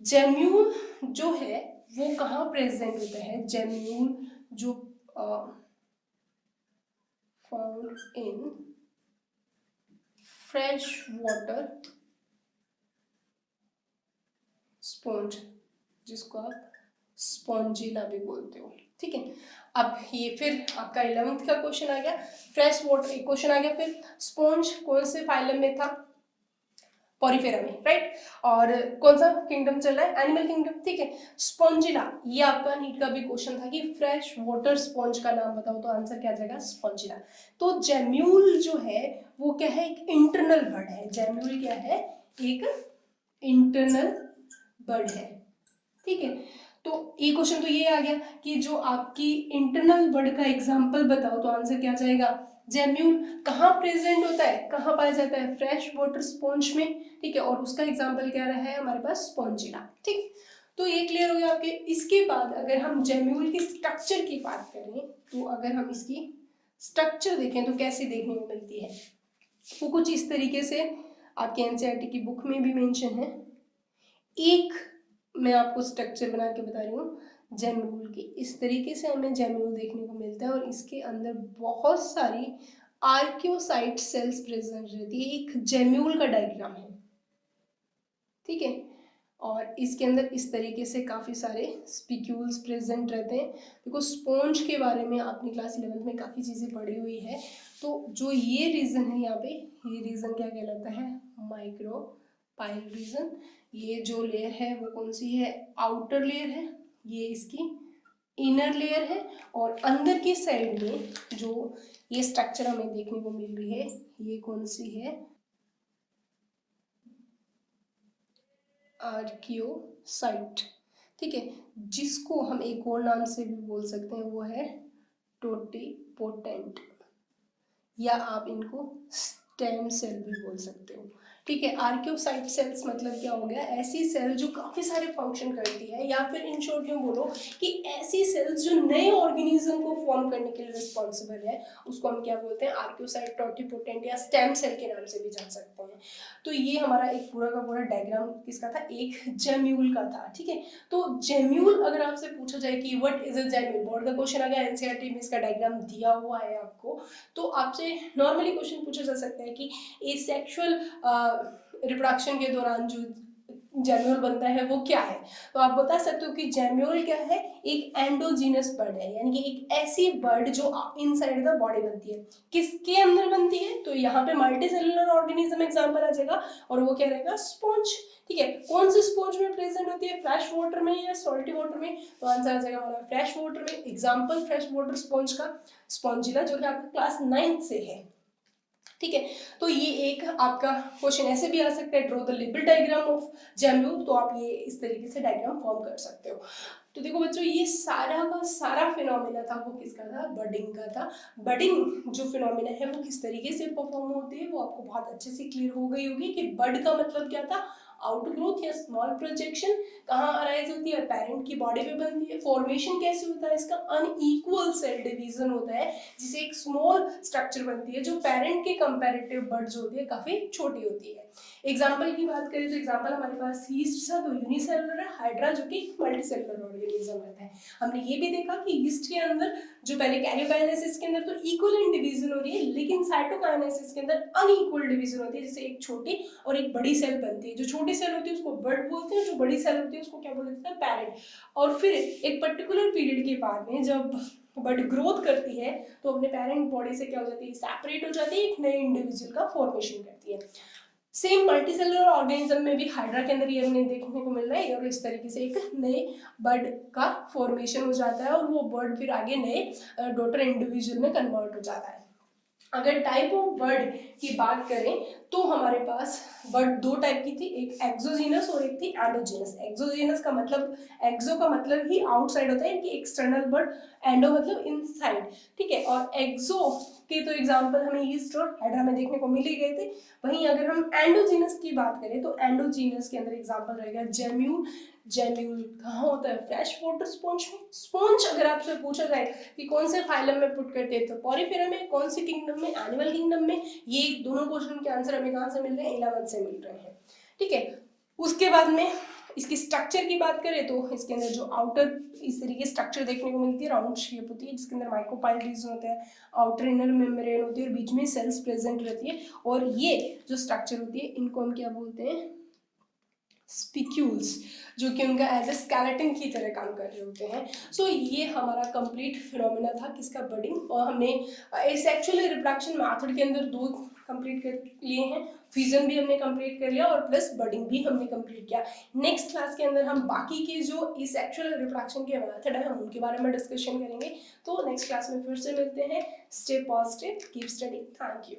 जेम्यूल जो है वो कहाँ प्रेजेंट होता है, जेम्यूल जो found in fresh water sponge, जिसको आप स्पॉन्जिला भी बोलते हो, ठीक है। अब ये फिर आपका 11th का क्वेश्चन आ गया, फ्रेश वाटर एक क्वेश्चन आ गया, फिर स्पॉन्ज कौन से फाइलम में था, पॉरीफेरा में, राइट। और कौन सा किंगडम चल रहा है, एनिमल किंगडम, ठीक है। स्पॉन्जिला, ये आपका नीट का भी क्वेश्चन था कि फ्रेश वाटर स्पॉन्ज का नाम बताओ, तो आंसर क्या जाएगा, स्पॉन्जिला। तो जेम्यूल जो है वो क्या है, एक इंटरनल बर्ड है, जेम्यूल क्या है, एक इंटरनल बर्ड है, ठीक है। तो एक क्वेश्चन तो ये आ गया कि जो आपकी इंटरनल वर्ड का एग्जांपल बताओ, तो आंसर क्या जाएगा, जेम्यूल। कहाँ प्रेजेंट होता है, कहाँ पाया जाता है, फ्रेश वाटर स्पॉन्ज में, ठीक है, और उसका एग्जांपल क्या रहा है हमारे पास, स्पॉन्जिला, ठीक। तो ये क्लियर हो गया आपके। इसके बाद अगर हम जेम्यूल की स्ट्रक्चर की बात करें, तो अगर हम इसकी स्ट्रक्चर देखें तो कैसे देखने को मिलती है, वो कुछ इस तरीके से आपके एनसीईआरटी की बुक में भी मेंशन है। एक मैं आपको स्ट्रक्चर बना के बता रही हूँ जेम्यूल की, इस तरीके से हमें जेम्यूल देखने को मिलता है, और इसके अंदर बहुत सारी आर्कियोसाइट सेल्स प्रेजेंट रहती है, एक जेम्यूल का डायग्राम है, ठीक है। और इसके अंदर इस तरीके से काफ़ी सारे स्पिक्यूल्स प्रेजेंट रहते हैं। देखो स्पॉन्ज के बारे में आपने क्लास 11th में काफ़ी चीज़ें पढ़ी हुई है, तो जो ये रीजन है यहाँ पे, ये रीजन क्या कहलाता है, माइक्रोपाइल रीजन। ये जो लेयर है वो कौन सी है, आउटर लेयर है, ये इसकी इनर लेयर है, और अंदर की साइड में जो ये स्ट्रक्चर हमें देखने को मिल रही है, ये कौन सी है, आर्कियोसाइट, ठीक है, जिसको हम एक और नाम से भी बोल सकते हैं, वो है टोटिपोटेंट, या आप इनको स्टेम सेल भी बोल सकते हो, ठीक है। आर्कियोसाइट सेल्स मतलब क्या हो गया, ऐसी सेल जो काफी सारे फंक्शन करती है, या फिर इन शॉर्ट यूं बोलो कि ऐसी सेल्स जो नए ऑर्गेनिज्म को फॉर्म करने के लिए रिस्पॉन्सिबल है, उसको हम क्या बोलते हैं, आर्कियोसाइट, टोटिपोटेंट या स्टेम सेल के नाम से भी जान सकते हैं। तो ये हमारा एक पूरा का पूरा डायग्राम किसका था, एक जेम्यूल का था, ठीक है। तो जेम्यूल अगर आपसे पूछा जाए कि what is a gemmule, board का क्वेश्चन आ गया, एनसीईआरटी में इसका डायग्राम दिया हुआ है आपको, तो आपसे नॉर्मली क्वेश्चन पूछा जा सकता है कि एसेक्सुअल रिप्रोडक्शन के दौरान जो जेम्यूल बनता है वो क्या है, तो आप बता सकते हो कि जेम्यूल क्या है, एक एंडोजीनस बर्ड है, यानी कि एक ऐसी बर्ड जो इनसाइड द बॉडी बनती है। किसके अंदर बनती है, तो यहाँ पे मल्टी सेलुलर ऑर्गेनिज्म एग्जाम्पल आ जाएगा, और वो क्या रहेगा, स्पॉन्ज, ठीक है। कौन सी स्पॉन्ज में प्रेजेंट होती है, फ्रेश वाटर में या सॉल्टी वाटर में, तो आंसर आ जाएगा हमारा फ्रेश वाटर में। एग्जाम्पल फ्रेश वाटर स्पॉन्ज का स्पॉन्जिला, जो कि आपका क्लास 9th से है, ठीक है। तो ये एक आपका क्वेश्चन ऐसे भी आ सकता है, draw the label diagram of gemmule, तो आप ये इस तरीके से डायग्राम फॉर्म कर सकते हो। तो देखो बच्चों, ये सारा का सारा फिनोमिना था वो किसका था, बडिंग का था। बडिंग जो फिनोमिना है वो किस तरीके से परफॉर्म होती है वो आपको बहुत अच्छे से क्लियर हो गई होगी कि बड का मतलब क्या था, आउटग्रोथ या स्मॉल प्रोजेक्शन। कहाँ अराइज होती है, पेरेंट की बॉडी पे बनती है। फॉर्मेशन कैसे होता है इसका, अनइक्वल सेल डिवीजन होता है, जिसे एक स्मॉल स्ट्रक्चर बनती है जो पेरेंट के कंपैरेटिव बड जो होती है काफी छोटी होती है। एग्जाम्पल की बात करें तो एग्जाम्पल हमारे पास यीस्ट था तो यूनिसेलुलर है, हाइड्रा जो कि मल्टीसेलुलर ऑर्गेनिज्म रहता है। हमने ये भी देखा कि यीस्ट के अंदर जो पहले कैरियोकाइनेसिस के अंदर तो इक्वल डिवीजन हो रही है, लेकिन साइटोकाइनेसिस के अंदर अनइक्वल डिवीजन होती है, जैसे एक छोटी और एक बड़ी सेल बनती है। जो छोटी सेल होती है उसको बड बोलते हैं, जो बड़ी सेल होती है उसको क्या बोलते हैं, पैरेंट। और फिर एक पर्टिकुलर पीरियड के बाद में जब बड ग्रोथ करती है तो अपने पेरेंट बॉडी से क्या हो जाती है, सेपरेट हो जाती है, एक नए इंडिविजुअल का फॉर्मेशन करती है। सेम मल्टीसेलुलर ऑर्गेनिज्म में भी हाइड्रा के अंदर ये हमें देखने को मिल रहा है, और इस तरीके से एक नए बर्ड का फॉर्मेशन हो जाता है और वो बर्ड फिर आगे नए डॉटर इंडिविजुअल में कन्वर्ट हो जाता है। अगर टाइप ऑफ बर्ड की बात करें तो हमारे पास बर्ड दो टाइप की थी, एक एक्सोजीनस और एक थी एंडोजीनस। एक्सोजीनस का मतलब, एक्सो का मतलब ही आउटसाइड होता है, इनकी एक्सटर्नल बर्ड, एंडो मतलब इनसाइड, ठीक है। और एक्सो के तो एग्जांपल हमें यीस्ट और हाइड्रा में देखने को मिल ही गए थे। वहीं अगर हम एंडोजीनस की बात करें तो एंडोजीनस के अंदर एग्जांपल रहेगा जेम्यूल। जेम्यूल कहाँ होता है, फ्रेश वाटर स्पॉन्ज में। स्पॉन्ज अगर आपसे पूछा जाए कि कौन से फाइलम में पुट करते हैं तो पॉरीफेरा में, कौन से किंगडम में, एनिमल किंगडम में। ये दोनों क्वेश्चन के आंसर हमें कहाँ से मिल रहे हैं, 11 से मिल रहे हैं, ठीक है। उसके बाद में इसकी स्ट्रक्चर की बात करें तो इसके अंदर जो आउटर इस तरीके स्ट्रक्चर देखने को मिलती है, राउंड शेप होती है जिसके अंदर माइक्रोपाइल रीजन होता है, आउटर इनर मेम्ब्रेन होती है और बीच में सेल्स प्रेजेंट रहती है। और ये जो स्ट्रक्चर होती है इनको हम क्या बोलते हैं, स्पिक्यूल्स, जो कि उनका एज ए स्केलेटन की तरह काम कर रहे होते हैं। सो ये हमारा कंप्लीट फिनोमेना था किसका, बडिंग। और हमने एसेक्सुअल रिप्रोडक्शन मेथड के अंदर दो कंप्लीट कर लिए हैं, फ्यूजन भी हमने कंप्लीट कर लिया और प्लस बडिंग भी हमने कंप्लीट किया। नेक्स्ट क्लास के अंदर हम बाकी के जो एसेक्सुअल रिप्रोडक्शन के मेथड है हम उनके बारे में डिस्कशन करेंगे। तो नेक्स्ट क्लास में फिर से मिलते हैं। Stay positive, keep study, thank you.